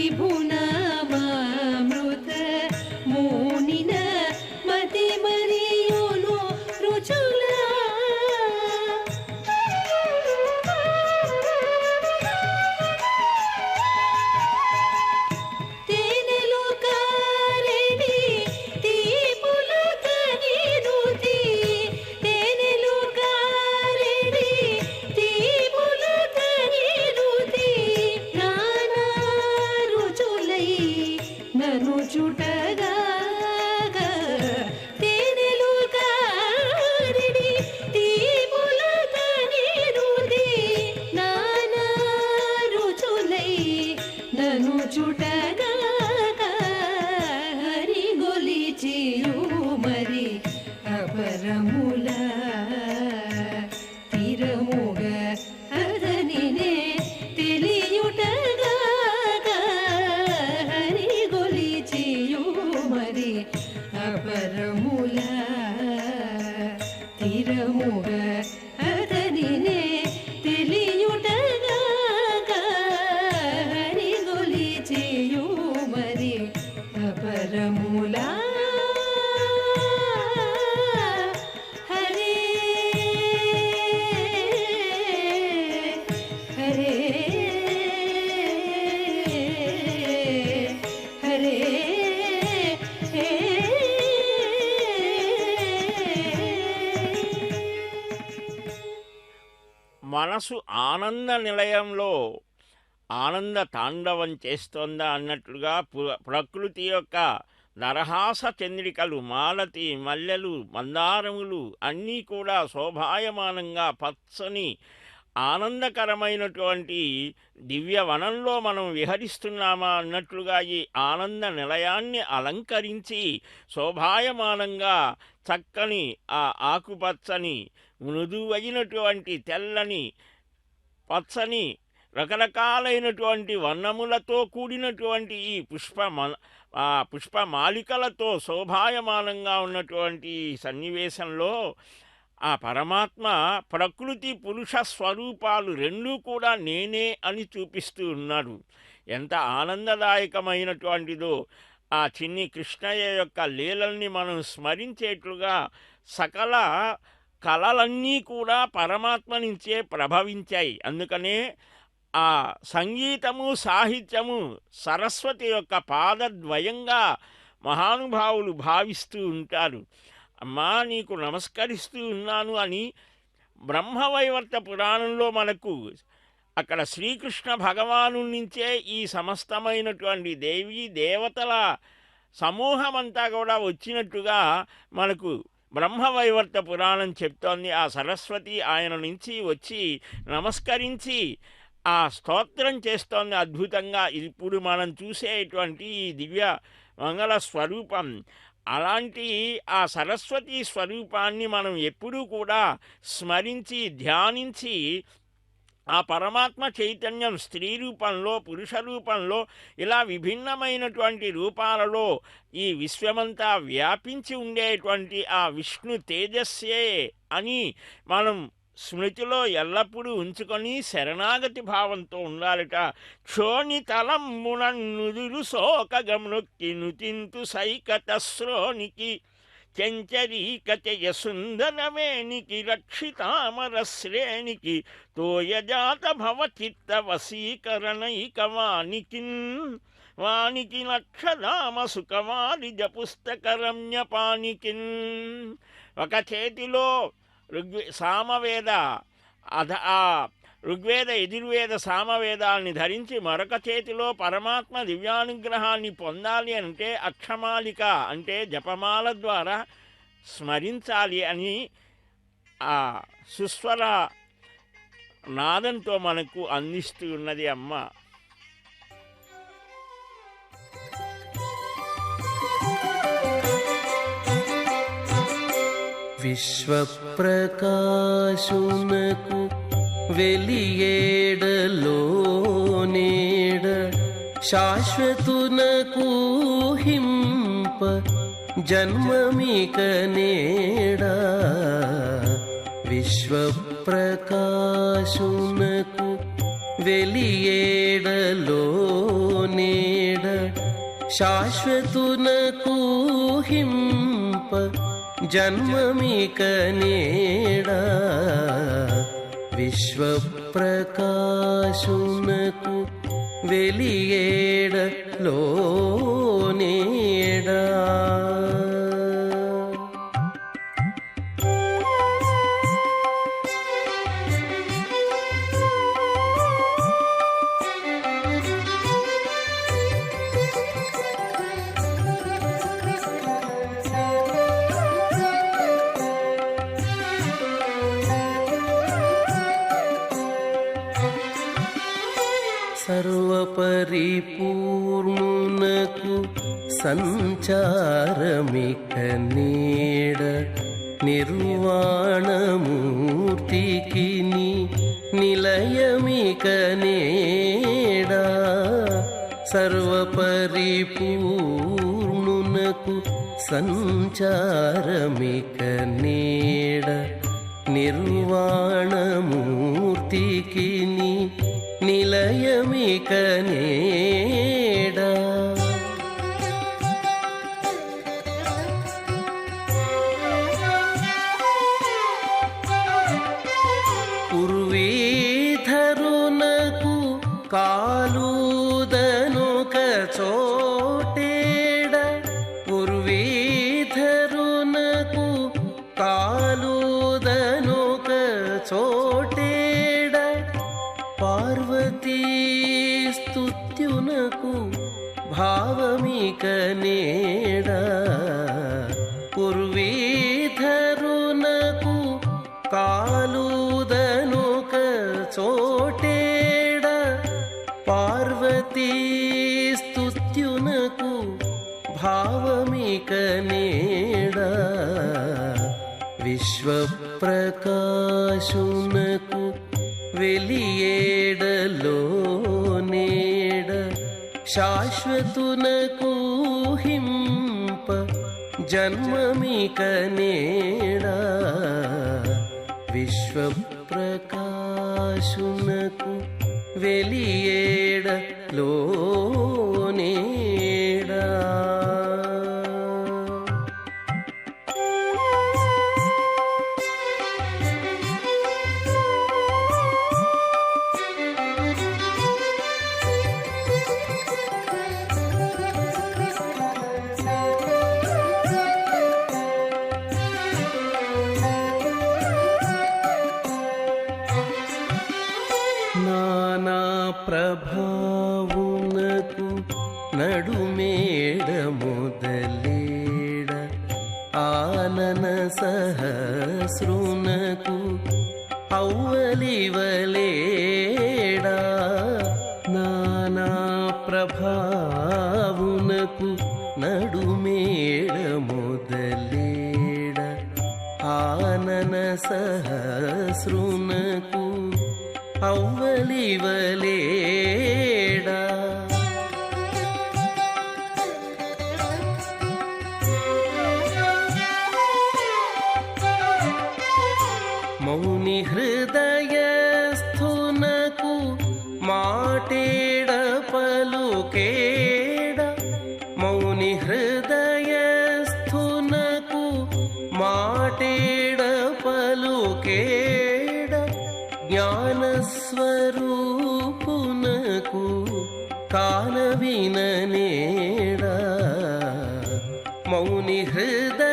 విభునామామృత మూనిన మతి మరియును రుచుల తేనెలు కారెడి తీపుల తనిరుతి తేనెలు కారెడి తీపుల తనిరుతి నానా రుచులై నను చుటగా తేనెలు కారెడి తీపుల తనిరుతి నానా రుచులై నను చుటగా హరి గొలిచియు మరి అపరముల తిరముగ అదనినే తెలియుటగా హరి గొలిచియు మరి అపరముల తిరముగ అదనినే తెలియుటగా హరి గొలిచియు మరి అపరములా హరే హరే హరే మనసు ఆనంద నిలయంలో ఆనంద తాండవం చేస్తోందా అన్నట్లుగా ప్రకృతి యొక్క నరహాస చంద్రికలు మాలతి మల్లెలు మందారములు అన్నీ కూడా శోభాయమానంగా పచ్చని ఆనందకరమైనటువంటి దివ్యవనంలో మనం విహరిస్తున్నామా అన్నట్లుగా ఈ ఆనంద నిలయాన్ని అలంకరించి శోభాయమానంగా చక్కని ఆ ఆకుపచ్చని మృదువైనటువంటి తెల్లని పచ్చని రకరకాలైనటువంటి వర్ణములతో కూడినటువంటి ఈ పుష్పమాలికలతో శోభాయమానంగా ఉన్నటువంటి సన్నివేశంలో ఆ పరమాత్మ ప్రకృతి పురుష స్వరూపాలు రెండూ కూడా నేనే అని చూపిస్తూ ఉన్నాడు. ఎంత ఆనందదాయకమైనటువంటిదో ఆ చిన్ని కృష్ణయ్య యొక్క లీలల్ని మనం స్మరించేట్లుగా సకల కళలన్నీ కూడా పరమాత్మ నుంచే ప్రభవించాయి. అందుకనే ఆ సంగీతము సాహిత్యము సరస్వతి యొక్క పాదద్వయంగా మహానుభావులు భావిస్తూ ఉంటారు. అమ్మా నీకు నమస్కరిస్తూ ఉన్నాను అని బ్రహ్మవైవర్త పురాణంలో మనకు అక్కడ శ్రీకృష్ణ భగవాను నుంచే ఈ సమస్తమైనటువంటి దేవీ దేవతల సమూహమంతా కూడా వచ్చినట్టుగా మనకు బ్రహ్మవైవర్త పురాణం చెప్తోంది. ఆ సరస్వతి ఆయన నుంచి వచ్చి నమస్కరించి ఆ స్తోత్రం చేస్తోంది అద్భుతంగా. ఇప్పుడు మనం చూసేటువంటి ఈ దివ్య మంగళ స్వరూపం అలాంటి ఆ సరస్వతి స్వరూపాన్ని మనం ఎప్పుడూ కూడా స్మరించి ధ్యానించి ఆ పరమాత్మ చైతన్యం స్త్రీ రూపంలో పురుష రూపంలో ఇలా విభిన్నమైనటువంటి రూపాలలో ఈ విశ్వమంతా వ్యాపించి ఉండేటువంటి ఆ విష్ణు తేజస్సే అని మనం స్మృతిలో ఎల్లప్పుడూ ఉంచుకొని శరణాగతి భావంతో ఉండాలట. క్షోణితలమ్మునన్నుదురు శోకగమ్నొక్కి నుతింతు సైకత శ్రోనికి చెంచరీకచయ సుందరవేణికి రక్షితామర శ్రేణికి తోయజాత భవచిత్త వశీకరణైకవానికి వానికి లక్షధామ సుఖవారిజ పుస్తకరమ్యపానికిన్. ఒక చేతిలో ఋగ్వేద యజుర్వేద సామవేదాల్ని ధరించి మరొక చేతిలో పరమాత్మ దివ్యానుగ్రహాన్ని పొందాలి అంటే అక్షమాలిక అంటే జపమాల ద్వారా స్మరించాలి అని ఆ సుస్వర నాదంతో మనకు అందిస్తూ ఉన్నది అమ్మ. విశ్వప్రకాశునకు వెలియేడలోనేడ శాశ్వతునకు హింప జన్మమిక నేడా. విశ్వప్రకాశునకు వెలియేడలోనేడ శాశ్వతునకు హింప జన్మమిక నేడా విశ్వప్రకాశునకు వెలియేడ లోనేడా సర్వపరిపూర్ణునకు సంచారమిక నీడ నిర్వాణమూర్తికి నిలయమిక నేడ సర్వపరిపూర్ణునకు సంచారమిక నీడ నిర్వాణమూర్తికి నిలయమిక నేడా పూర్వీధరునకు కాలుదనొక చోటేడ పూర్వీధరునకు కాలుదనొక చోటేడ పార్వతీ స్తుత్యునకు భావమిక నేడా పూర్వీధరునకు కాలుదనొక చోటేడ పార్వతీ స్తుత్యునకు భావమిక నేడా విశ్వప్రకాశునకు వెలియేడలో నేడ శాశ్వతునకు హింప జన్మమిక నేడా విశ్వప్రకాశునకు వెలియేడలో నేడా ప్రభావునకు నడుమేడ మొదలేడ ఆనన సహస్రునకు ఔవలివలేడా నానా ప్రభావునకు నడుమేడ మొదలేడ ఆనన సహస్రునకు ఔవలివలేడా మౌని హృదయస్థునకు మాటేడ పలుకేడ మౌని హృదయస్థునకు మాటేడ పలుకేడ జ్ఞానస్వరూపునకు కానవిననేడా మౌని హృదయస్థునకు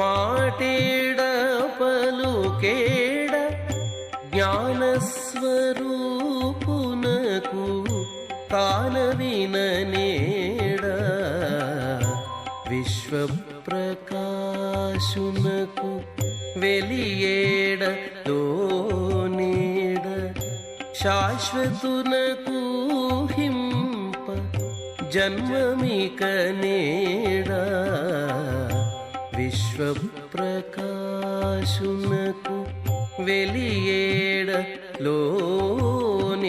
మాటేడ పలుకేడ జ్ఞానస్వరూపునకు కానవిననేడా విశ్వప్రకాశునకు వెలియేడ లోనేడ శాశ్వతునకు హింప జన్మమిక నేడా విశ్వప్రకాశునకు వెలియేడ లోనేడా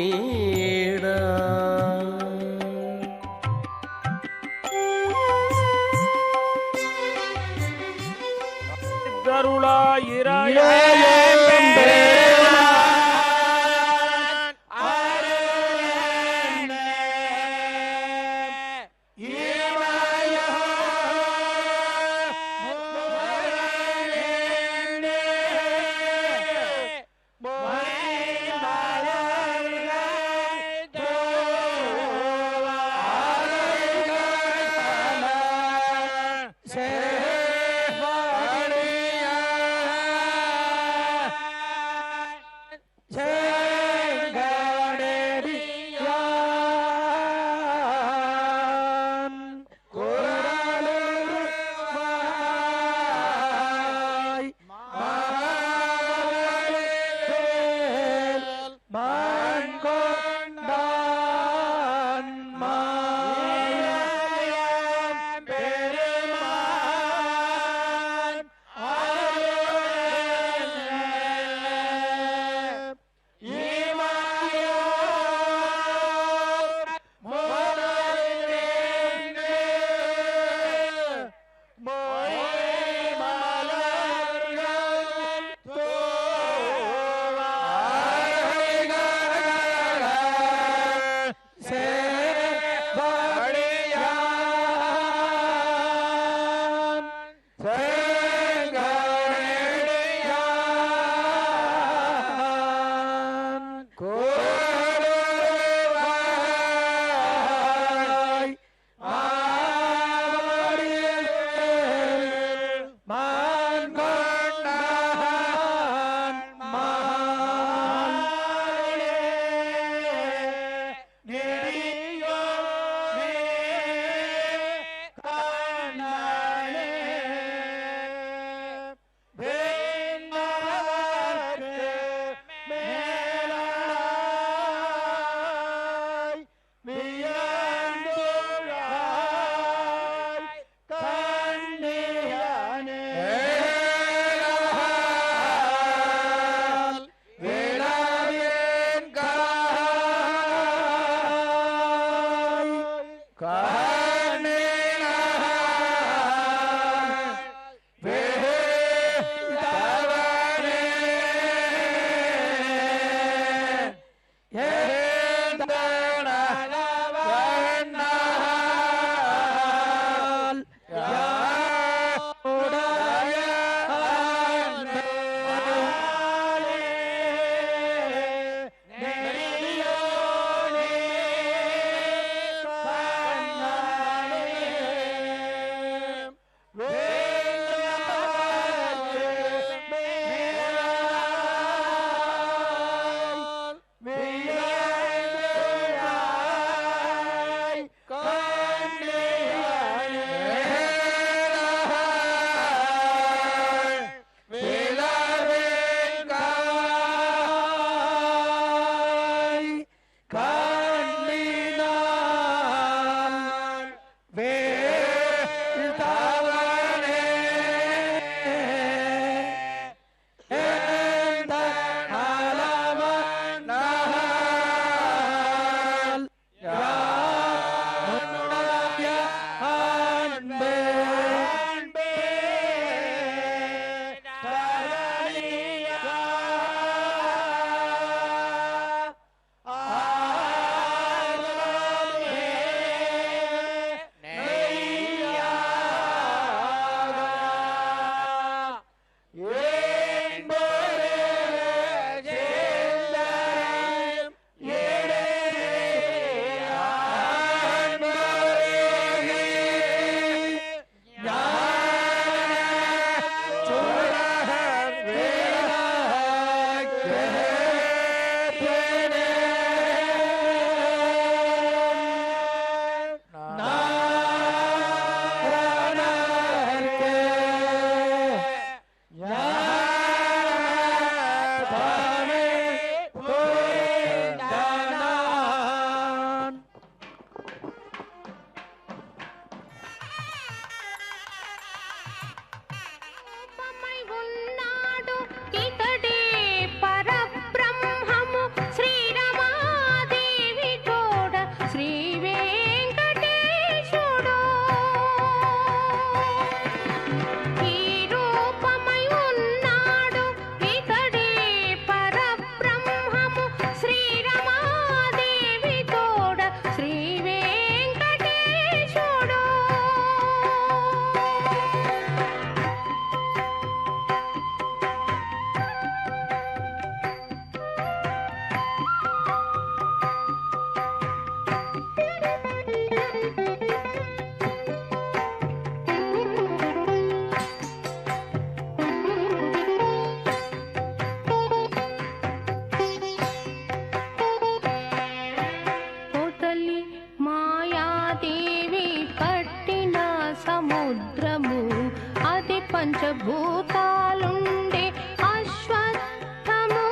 పంచభూతాలుండే అశ్వత్థము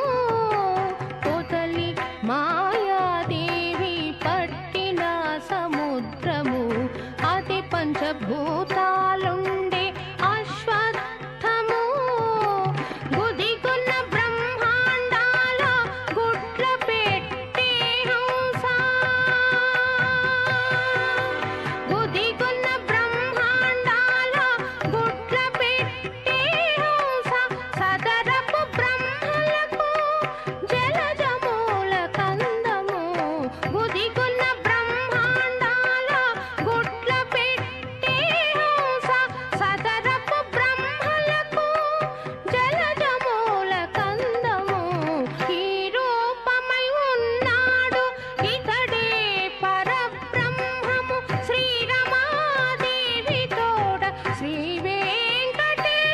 పొదలి మాయాదేవి పట్టిన సముద్రము అది పంచభూతాలుండే అశ్వత్థము గుదిగున్న బ్రహ్మాండాల గుట్ల పెట్టే హంస గుదిగున్న బ్రహ్మాండాల గుట్ల పెట్టే హంస సదరపు బ్రహ్మలకు జలజమూల కందము గుదిగున్న బ్రహ్మాండాల గుట్ల పెట్టే హంస సదరపు బ్రహ్మలకు జలజమూల కందము ఈ రూపమై ఉన్నాడు ఇతడే పరబ్రహ్మము శ్రీరమాదేవి తోడ శ్రీ వెంకటేశుడు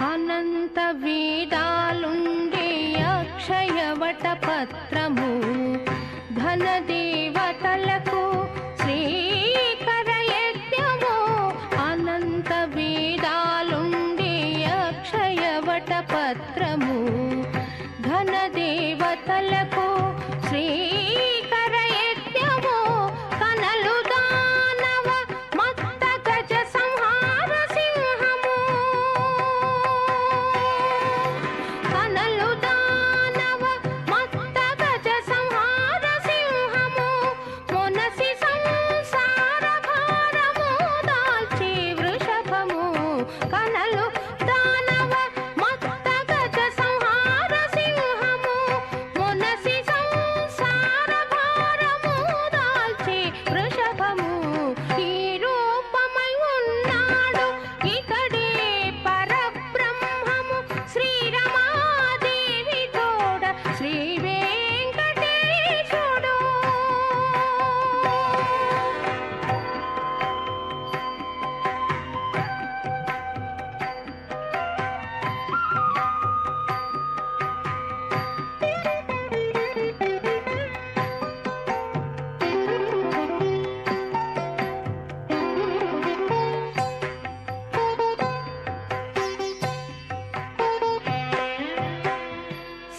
అనంత వేదాలుండే అక్షయవట పత్రము ధనదేవతలకు శ్రీకర యజ్ఞము అనంత వేదాలుండే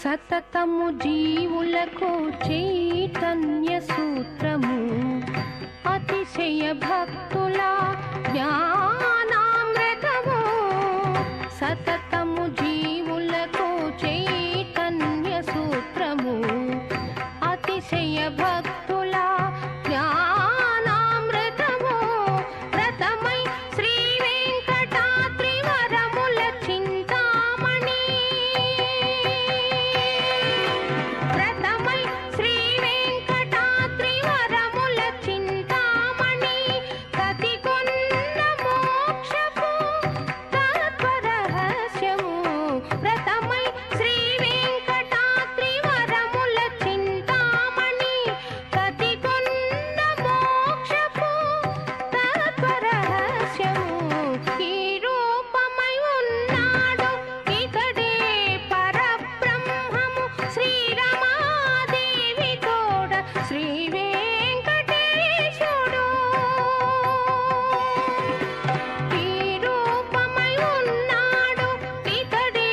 సతతము జీవులకు చైతన్య సూత్రము అతిశయ భక్తుల జ్ఞానామృతము సతతము జీవులకు చైతన్య సూత్రము అతిశయ భక్తుల జ్ఞానామృతము ప్రథమై శ్రీ వెంకటాద్రి వరముల చింతామణి ప్రథమై శ్రీ వెంకటాద్రి వరముల చింతామణి కతికొన్న మోక్షపు తత్వరహస్యము ప్రథమై శ్రీ వెంకటాద్రి వరముల చింతామణి కతికొన్న మోక్షపు తత్వరహస్యము ఈ రూపమై ఉన్నాడు ఇతడే పరబ్రహ్మము శ్రీరమాదేవి తోడ శ్రీ వెంకటేశుడు ఈ రూపమై ఉన్నాడు ఇతడే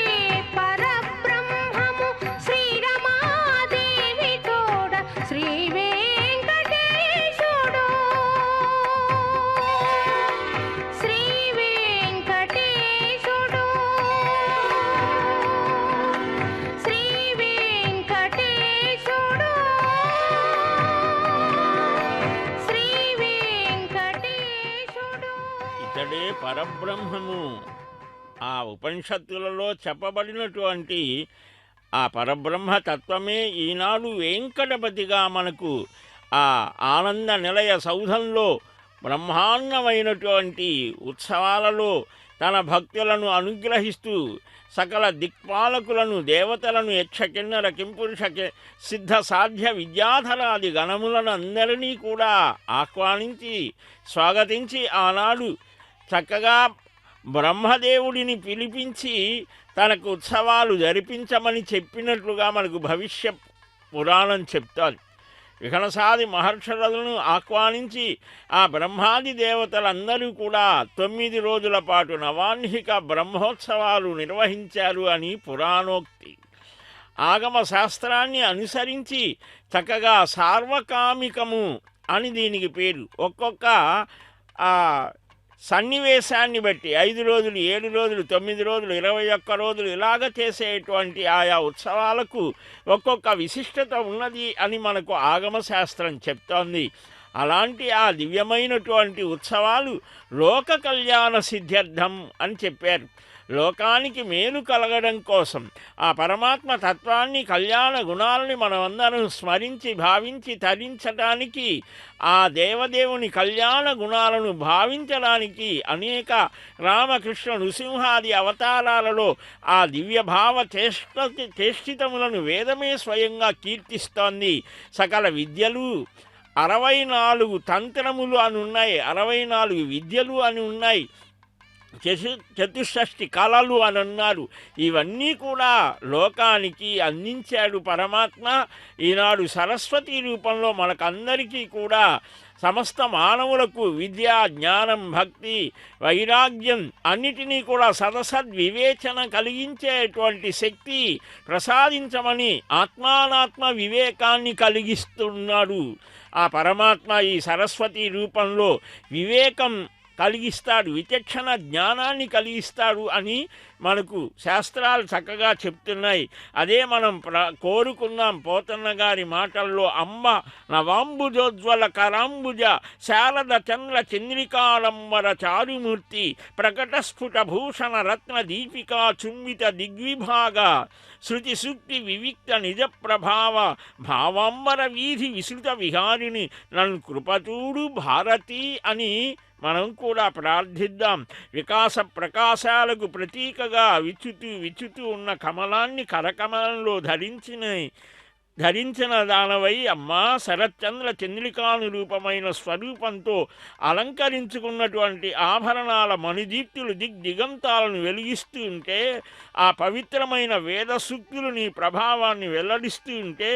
పరబ్రహ్మము శ్రీరమాదేవి తోడ శ్రీ వెంకటేశుడు శ్రీ వెంకటేశుడు శ్రీ వెంకటేశుడు శ్రీ వెంకటేశుడు ఇతడే పరబ్రహ్మము. ఆ ఉపనిషత్తులలో చెప్పబడినటువంటి ఆ పరబ్రహ్మ తత్వమే ఈనాడు వెంకటపతిగా మనకు ఆ ఆనంద నిలయ సౌధంలో బ్రహ్మాండమైనటువంటి ఉత్సవాలలో తన భక్తులను అనుగ్రహిస్తూ సకల దిక్పాలకులను దేవతలను యక్ష కిన్నర కింపురుష సిద్ధ సాధ్య విద్యాధరాది గణములను అందరినీ కూడా ఆహ్వానించి స్వాగతించి ఆనాడు చక్కగా బ్రహ్మదేవుడిని పిలిపించి తనకు ఉత్సవాలు జరిపించమని చెప్పినట్లుగా మనకు భవిష్య పురాణం చెప్తారు. విఘనసాది మహర్షులను ఆహ్వానించి ఆ బ్రహ్మాది దేవతలందరూ కూడా 9 రోజుల పాటు నవాహ్నిక బ్రహ్మోత్సవాలు నిర్వహించారు అని పురాణోక్తి. ఆగమ శాస్త్రాన్ని అనుసరించి చక్కగా సార్వకామికము అని దీనికి పేరు. ఒక్కొక్క సన్నివేశాన్ని బట్టి 5 రోజులు, 7 రోజులు, 9 రోజులు, 21 రోజులు ఇలాగ చేసేటువంటి ఆయా ఉత్సవాలకు ఒక్కొక్క విశిష్టత ఉన్నది అని మనకు ఆగమశాస్త్రం చెప్తోంది. అలాంటి ఆ దివ్యమైనటువంటి ఉత్సవాలు లోక కళ్యాణ సిద్ధ్యర్థం అని చెప్పారు. లోకానికి మేలు కలగడం కోసం ఆ పరమాత్మ తత్వాన్ని, కళ్యాణ గుణాలని మనమందరం స్మరించి భావించి తరించడానికి, ఆ దేవదేవుని కళ్యాణ గుణాలను భావించడానికి అనేక రామకృష్ణ నృసింహాది అవతారాలలో ఆ దివ్యభావ చేష్టితములను వేదమే స్వయంగా కీర్తిస్తోంది. సకల విద్యలు 64 తంత్రములు అని ఉన్నాయి, 64 విద్యలు అని ఉన్నాయి, చతుషష్ఠి కళలు అని అన్నారు. ఇవన్నీ కూడా లోకానికి అందించాడు పరమాత్మ. ఈనాడు సరస్వతి రూపంలో మనకందరికీ కూడా సమస్త మానవులకు విద్య, జ్ఞానం, భక్తి, వైరాగ్యం అన్నిటినీ కూడా సదసద్వివేచన కలిగించేటువంటి శక్తి ప్రసాదించమని ఆత్మానాత్మ వివేకాన్ని కలిగిస్తున్నాడు ఆ పరమాత్మ. ఈ సరస్వతి రూపంలో వివేకం కలిగిస్తాడు, విచక్షణ జ్ఞానాన్ని కలిగిస్తాడు అని మనకు శాస్త్రాలు చక్కగా చెప్తున్నాయి. అదే మనం కోరుకున్నాం పోతన్న గారి మాటల్లో. అమ్మ నవాంబుజోజ్వల కరాంబుజ శారద చంద్ర చంద్రికాలంబర చారుమూర్తి ప్రకటస్ఫుట భూషణ రత్న దీపికా చుంబిత దిగ్విభాగ శృతి సూక్తి వివిక్త నిజ ప్రభావ భావాంబర వీధి విస్తృత విహారిణి నన్ను కృపచూడు భారతి అని మనం కూడా ప్రార్థిద్దాం. వికాస ప్రకాశాలకు ప్రతీకగా విచ్చుతూ ఉన్న కమలాన్ని కరకమలంలో ధరించిన దానవై అమ్మా శరత్చంద్ర చంద్రికానురూపమైన స్వరూపంతో అలంకరించుకున్నటువంటి ఆభరణాల మణిదీప్తులు దిగంతాలను వెలిగిస్తూ ఉంటే, ఆ పవిత్రమైన వేద సూక్తులు నీ ప్రభావాన్ని వెల్లడిస్తూ ఉంటే,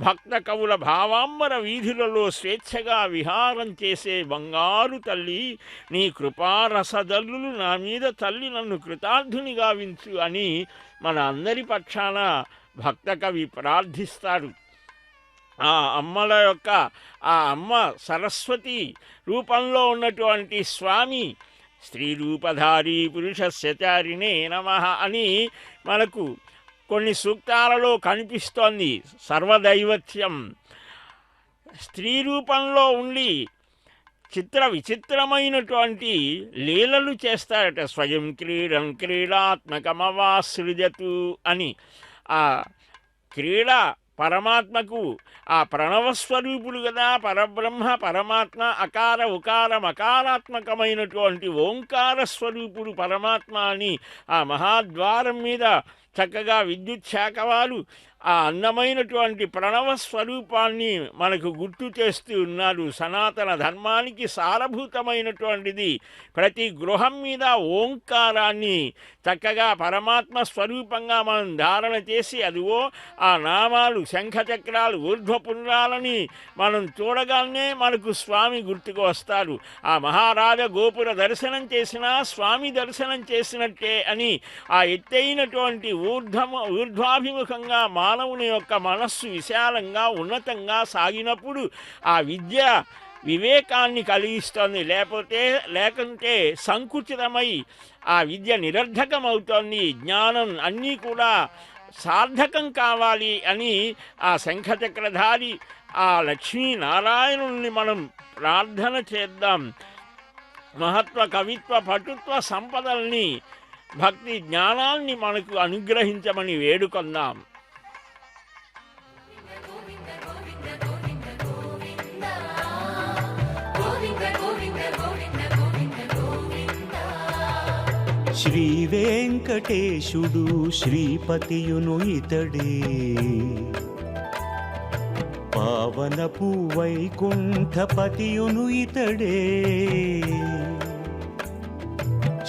భక్త కవుల భావాంబర వీధులలో స్వేచ్ఛగా విహారం చేసే బంగారు తల్లి, నీ కృపారసదల్లులు నా మీద తల్లి నన్ను కృతార్థునిగా వించు అని మన అందరి పక్షాన భక్త కవి ప్రార్థిస్తాడు. ఆ అమ్మల యొక్క ఆ అమ్మ సరస్వతి రూపంలో ఉన్నటువంటి స్వామి స్త్రీ రూపధారి పురుషస్యచారిణే నమః అని మనకు కొన్ని సూక్తాలలో కనిపిస్తోంది. సర్వదైవత్యం స్త్రీ రూపంలో ఉండి చిత్ర విచిత్రమైనటువంటి లీలలు చేస్తారట. స్వయం క్రీడం క్రీడాత్మకమవాసృజతు అని ఆ క్రీడ పరమాత్మకు ఆ ప్రణవస్వరూపుడు కదా పరబ్రహ్మ పరమాత్మ, అకార ఉకార మకారాత్మకమైనటువంటి ఓంకార స్వరూపుడు పరమాత్మ అని ఆ మహాద్వారం మీద చక్కగా విద్యుత్ శాఖ వారు ఆ అందమైనటువంటి ప్రణవ స్వరూపాన్ని మనకు గుర్తు చేస్తూ ఉన్నారు. సనాతన ధర్మానికి సారభూతమైనటువంటిది. ప్రతి గృహం మీద ఓంకారాన్ని చక్కగా పరమాత్మ స్వరూపంగా మనం ధారణ చేసి అదివో ఆ నామాలు శంఖచక్రాలు ఊర్ధ్వపుండ్రాలని మనం చూడగానే మనకు స్వామి గుర్తుకు వస్తారు. ఆ మహారాజ గోపుర దర్శనం చేసినా స్వామి దర్శనం చేసినట్టే అని ఆ ఎత్తైనటువంటి ఊర్ధ్వాభిముఖంగా మానవుని యొక్క మనస్సు విశాలంగా ఉన్నతంగా సాగినప్పుడు ఆ విద్య వివేకాన్ని కలిగిస్తోంది. లేకుంటే సంకుచితమై ఆ విద్య నిరర్ధకమవుతోంది. జ్ఞానం అన్నీ కూడా సార్థకం కావాలి అని ఆ శంఖచక్రధారి ఆ లక్ష్మీనారాయణుల్ని మనం ప్రార్థన చేద్దాం. మహత్వ కవిత్వ పటుత్వ సంపదల్ని భక్తి జ్ఞానాన్ని మనకు అనుగ్రహించమని వేడుకొందాం. శ్రీ వెంకటేశుడు శ్రీపతియును ఇతడే, పావనపు వైకుంఠపతియును ఇతడే.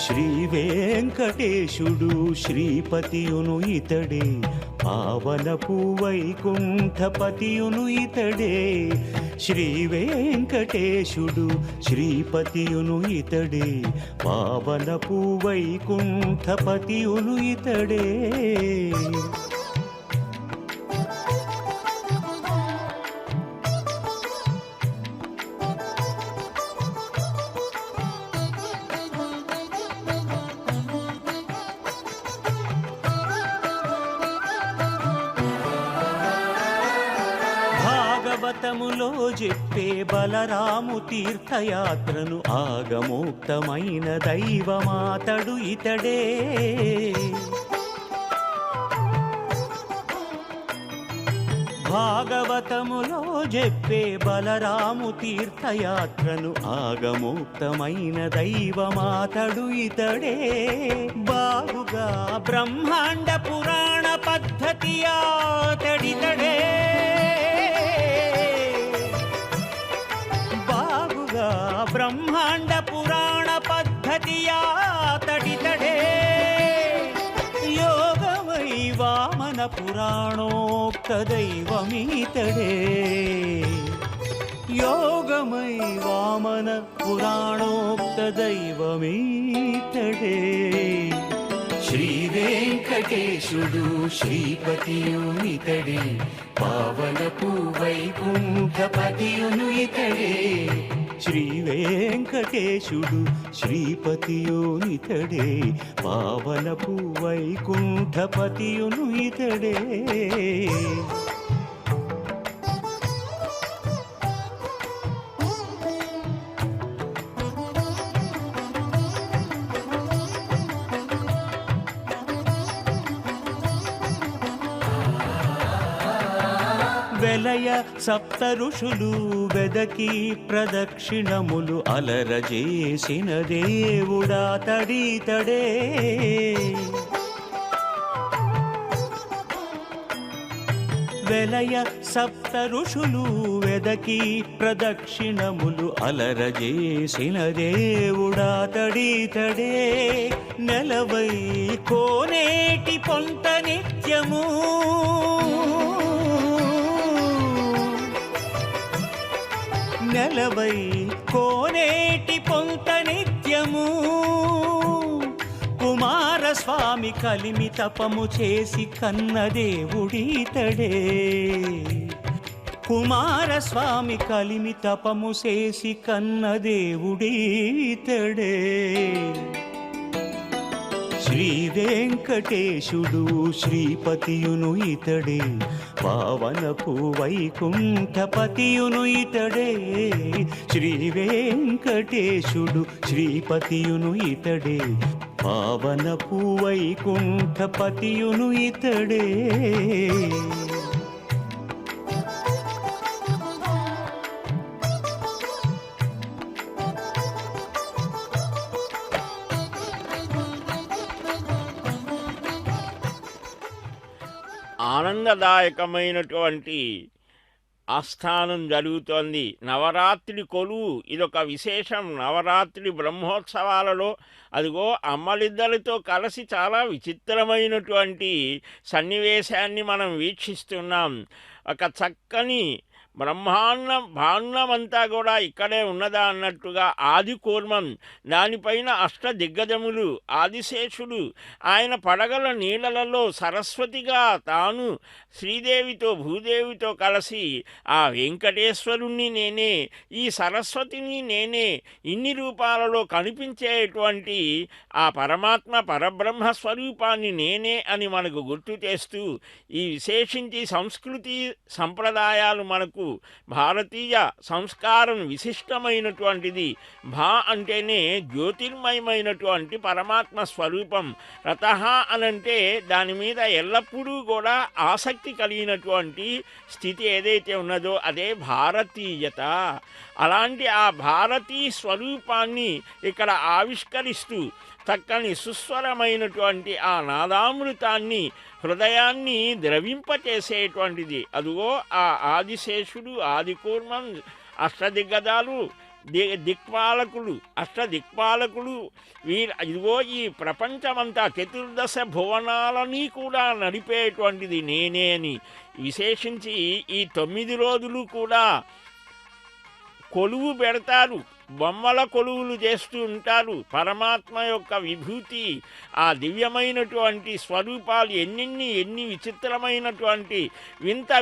శ్రీ వెంకటేశుడు శ్రీపతియును ఇతడే, పావనపు వైకుంఠపతియును ఇతడే. శ్రీ వెంకటేశుడు శ్రీపతియును ఇతడే, పావనపు వైకుంఠపతియును ఇతడే. భాగవతములో చెప్పే బలరాము తీర్థయాత్రను ఆగమోక్తమైన దైవమాతడు ఇతడే. భాగవతములో చెప్పే బలరాము తీర్థయాత్రను ఆగమోక్తమైన దైవమాతడు ఇతడే. బాగుగా బ్రహ్మాండ పురాణ పద్ధతి ఆతడితడే. బ్రహ్మాండ పురాణ పద్ధతి ఆతడితడే. యోగమై వామన పురాణోక్త దైవమీతడే. యోగమై వామన పురాణోక్త దైవమీతడే. శ్రీ వెంకటేశుడు శ్రీపతియును ఇతడే, పావనపు వైకుంఠపతియును ఇతడే. శ్రీ వెంకటేశుడు శ్రీపతియును ఇతడే, పావనపు వైకుంఠపతియును ఇతడే. వెలయ సప్త ఋషులు వెదకి ప్రదక్షిణములు అలరజేసిన దేవుడా తడితడే. వెలయ సప్త ఋషులు వెదకి ప్రదక్షిణములు అలరజేసిన దేవుడా తడితడే. నెలవై కోనేటి పొంత నిత్యము నెలవై కోనేటి పొంత నిత్యము కుమార కుమారస్వామి కలిమి తపము చేసి కన్నదేవుడీతడే. కుమారస్వామి కలిమి తపము చేసి కన్నదేవుడీతడే. శ్రీ వెంకటేశుడు శ్రీపతియును ఇతడే, పావనపు వైకుంఠపతియును ఇతడే. శ్రీ వెంకటేశుడు శ్రీపతియును ఇతడే, పావనపు వైకుంఠపతియును ఇతడే. ఆనందదాయకమైనటువంటి ఆస్థానం జరుగుతోంది. నవరాత్రి కొలువు ఇదొక విశేషం. నవరాత్రి బ్రహ్మోత్సవాలలో అదిగో అమ్మలిద్దరితో కలిసి చాలా విచిత్రమైనటువంటి సన్నివేశాన్ని మనం వీక్షిస్తున్నాం. ఒక చక్కని భాండమంతా కూడా ఇక్కడే ఉన్నదా అన్నట్టుగా ఆది కూర్మం, దానిపైన అష్టదిగ్గజములు, ఆదిశేషుడు, ఆయన పడగల నీళ్ళలలో సరస్వతిగా తాను శ్రీదేవితో భూదేవితో కలిసి ఆ వెంకటేశ్వరుణ్ణి నేనే, ఈ సరస్వతిని నేనే, ఇన్ని రూపాలలో కనిపించేటువంటి ఆ పరమాత్మ పరబ్రహ్మ స్వరూపాన్ని నేనే అని మనకు గుర్తు చేస్తూ, ఈ విశేషించి సంస్కృతి సంప్రదాయాలు మనకు భారతీయ సంస్కారం విశిష్టమైనటువంటిది. భా అంటేనే జ్యోతిర్మయమైనటువంటి పరమాత్మ స్వరూపం. రతః అనంటే దాని మీద ఎల్లప్పుడూ కూడా ఆసక్తి కలిగినటువంటి స్థితి ఏదైతే ఉన్నదో అదే భారతీయత. అలాంటి ఆ భారతీ స్వరూపాన్ని ఇక్కడ ఆవిష్కరిస్తూ చక్కని సుస్వరమైనటువంటి ఆ నాదామృతాన్ని హృదయాన్ని ద్రవింపచేసేటువంటిది. అదిగో ఆ ఆదిశేషుడు, ఆదికూర్మం, అష్టదిగ్గజాలు, అష్టదిక్పాలకులు ఇదిగో ఈ ప్రపంచమంతా చతుర్దశ భువనాలని కూడా నడిపేటువంటిది నేనే అని విశేషించి ఈ 9 రోజులు కూడా కొలువు పెడతారు. బొమ్మల కొలువులు చేస్తూ ఉంటారు. పరమాత్మ యొక్క విభూతి, ఆ దివ్యమైనటువంటి స్వరూపాలు ఎన్ని విచిత్రమైనటువంటి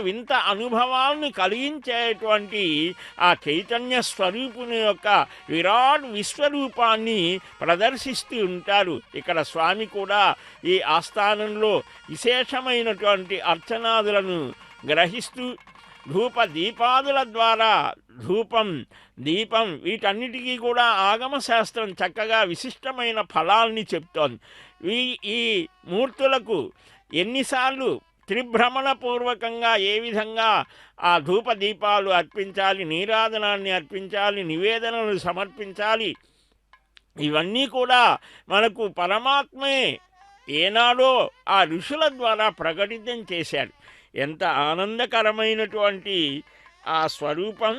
వింత అనుభవాలను కలిగించేటువంటి ఆ చైతన్య స్వరూపుని యొక్క విరాట్ విశ్వరూపాన్ని ప్రదర్శిస్తూ ఉంటారు. ఇక్కడ స్వామి కూడా ఈ ఆస్థానంలో విశేషమైనటువంటి అర్చనాదులను గ్రహిస్తూ ధూప దీపాదుల ద్వారా దీపం వీటన్నిటికీ కూడా ఆగమశాస్త్రం చక్కగా విశిష్టమైన ఫలాల్ని చెప్తోంది. ఈ మూర్తులకు ఎన్నిసార్లు త్రిభ్రమణపూర్వకంగా ఏ విధంగా ఆ ధూప దీపాలు అర్పించాలి, నీరాజనాన్ని అర్పించాలి, నివేదనలు సమర్పించాలి, ఇవన్నీ కూడా మనకు పరమాత్మే ఏనాడో ఆ ఋషుల ద్వారా ప్రకటితం చేశాడు. ఎంత ఆనందకరమైనటువంటి ఆ స్వరూపం.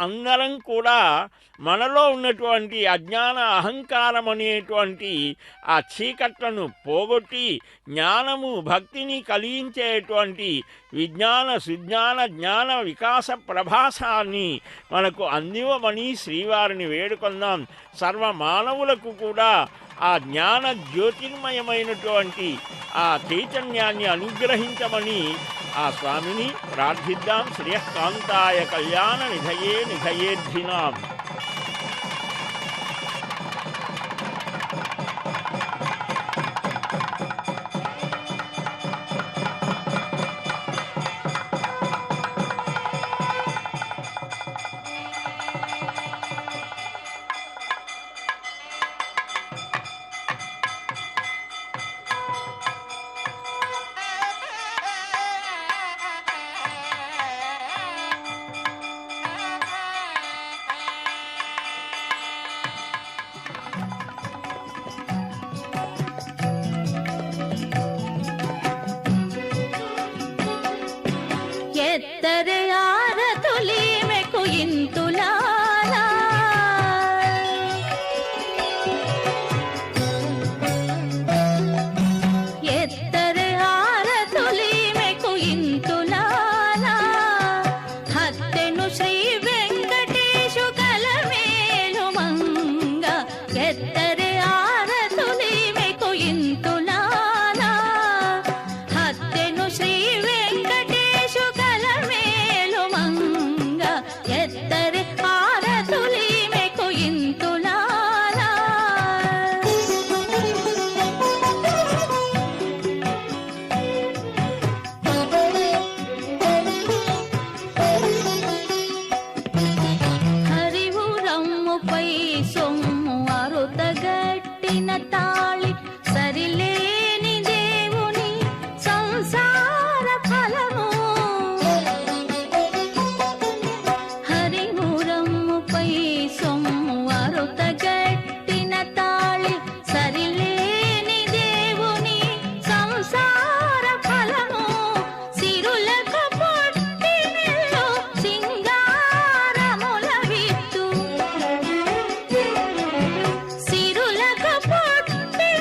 అందరం కూడా మనలో ఉన్నటువంటి అజ్ఞాన అహంకారం అనేటువంటి ఆ చీకట్లను పోగొట్టి జ్ఞానము భక్తిని కలిగించేటువంటి విజ్ఞాన సుజ్ఞాన జ్ఞాన వికాస ప్రభాసాన్ని మనకు అందివ్వమని శ్రీవారిని వేడుకొందాం. సర్వ మానవులకు కూడా ఆ జ్ఞాన జ్యోతిర్మయమైనటువంటి ఆ చైతన్యాన్ని అనుగ్రహించమని ఆ స్వామిని ప్రార్థిద్దాం. శ్రేయకాంతాయ కళ్యాణ నిధయేర్ధినాం. కట్టిన తాళి సరిలేని దేవుని సంసార ఫలము హరిమురమ్ముపై సొమ్ము అరుతగట్టిన తాళి సరిలేని దేవుని సంసార ఫలము సిరులకు పుట్టినిల్లు సింగారముల విత్తు సిరులకు పుట్టినిల్లు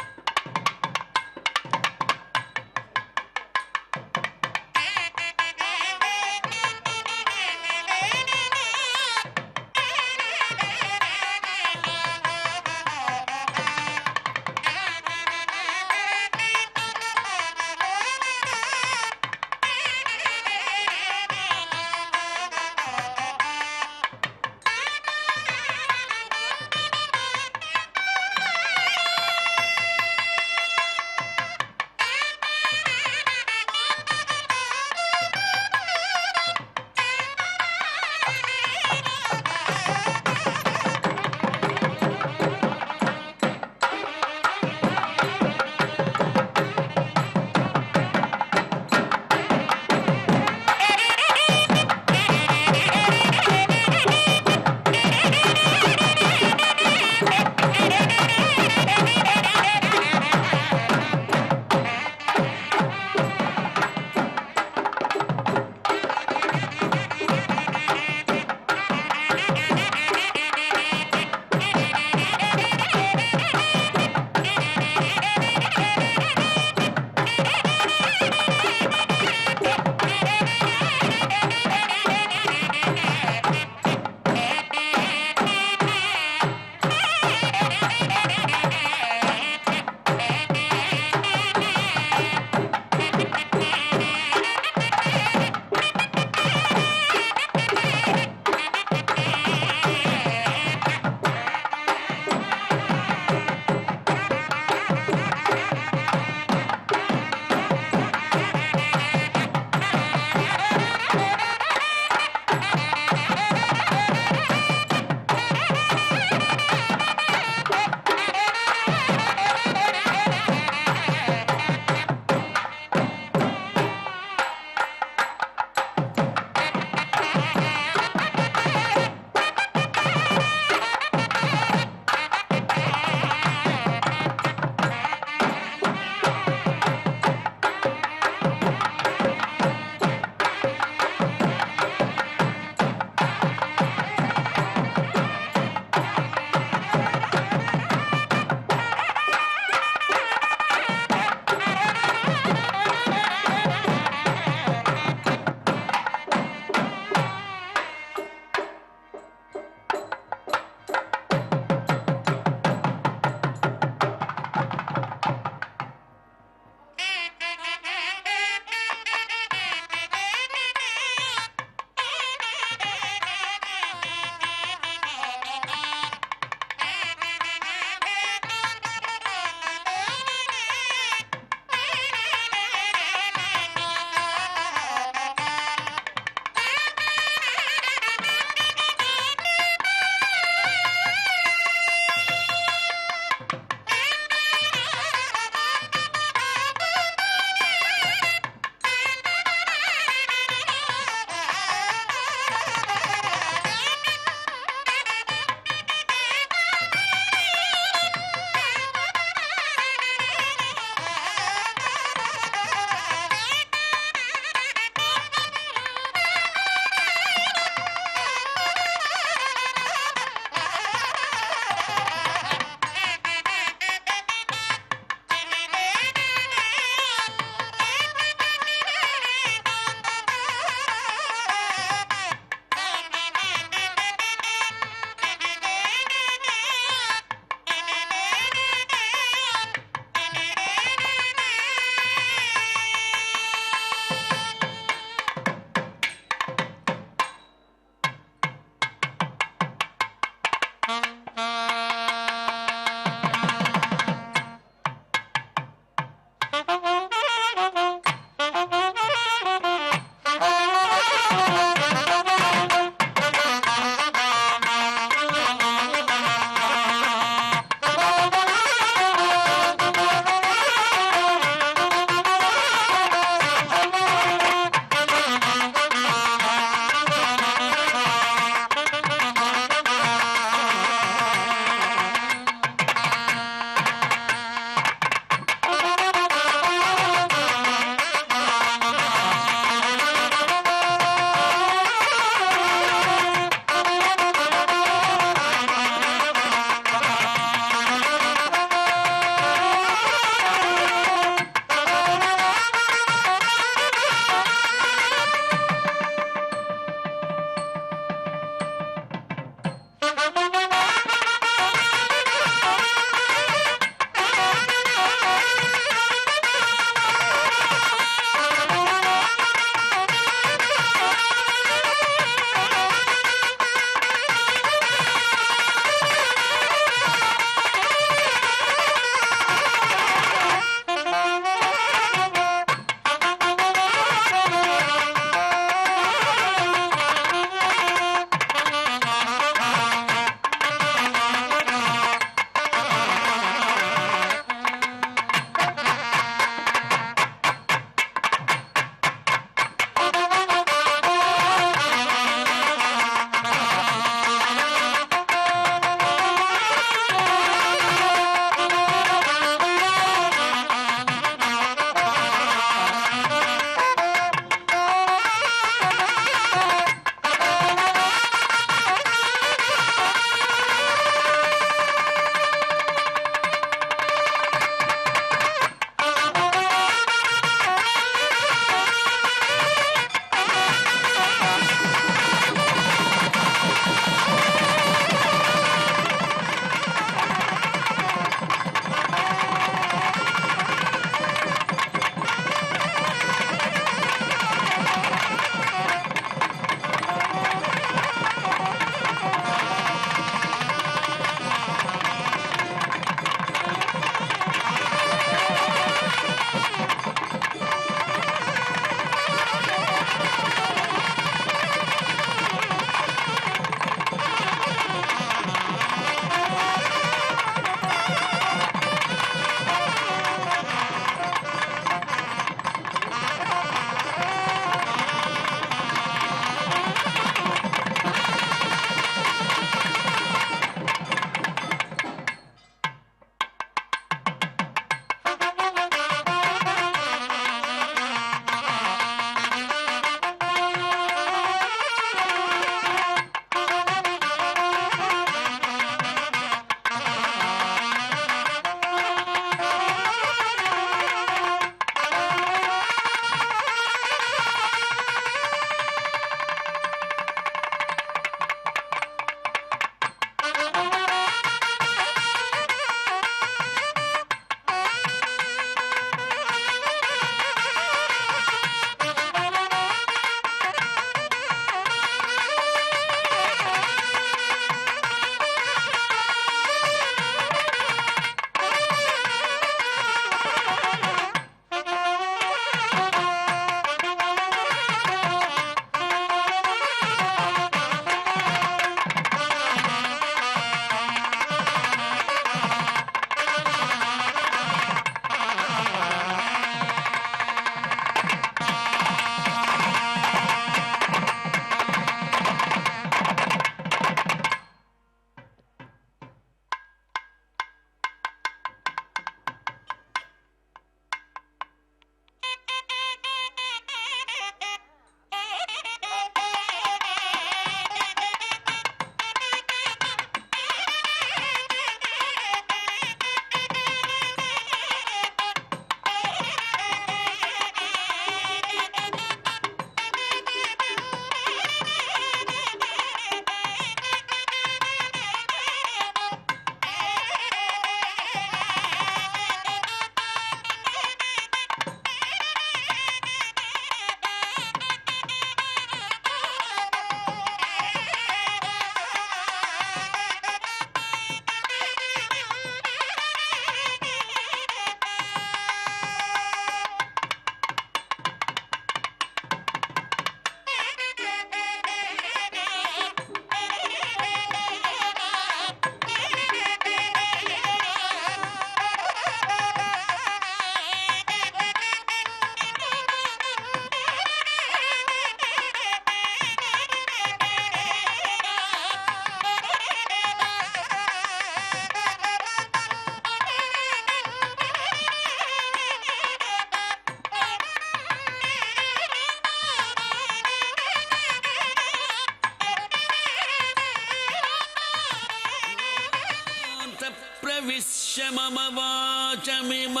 ప్రవిశ్య మమ వాచమిమాం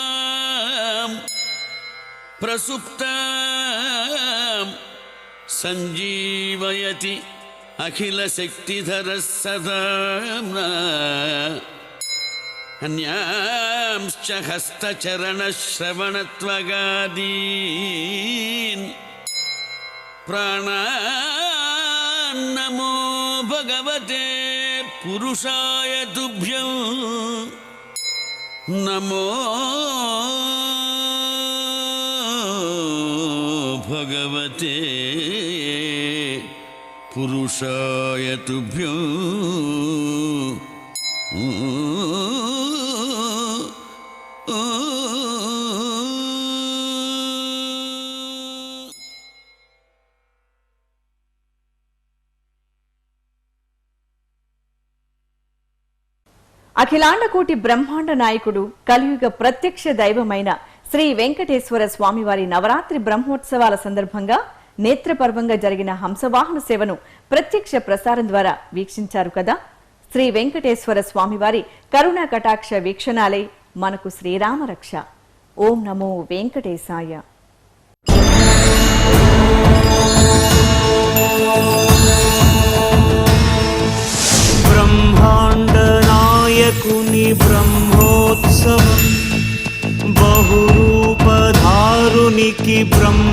ప్రసుప్తాం సంజీవయతి అఖిల శక్తిధర సదా అన్యాంశ్చ హస్తచరణశ్రవణత్వగాదీన్ ప్రాణాన్నమో భగవతే పురుషాయ తుభ్యం నమో భగవతే పురుషాయ తుభ్యం అఖిలాండకోటి బ్రహ్మాండ నాయకుడు కలియుగ ప్రత్యక్ష దైవమైన శ్రీ వెంకటేశ్వర స్వామివారి నవరాత్రి బ్రహ్మోత్సవాల సందర్భంగా నేత్రపర్వంగా జరిగిన హంసవాహన సేవను ప్రత్యక్ష ప్రసారం ద్వారా వీక్షించారు కదా. శ్రీ వెంకటేశ్వర స్వామివారి కరుణా కటాక్ష వీక్షణాలే మనకు శ్రీరామ రక్ష. ఓం నమో వెంకటేశాయ. బ్రహ్మాండ నాయకుని బ్రహ్మోత్సవం బహురూపధారునికి బ్రహ్మ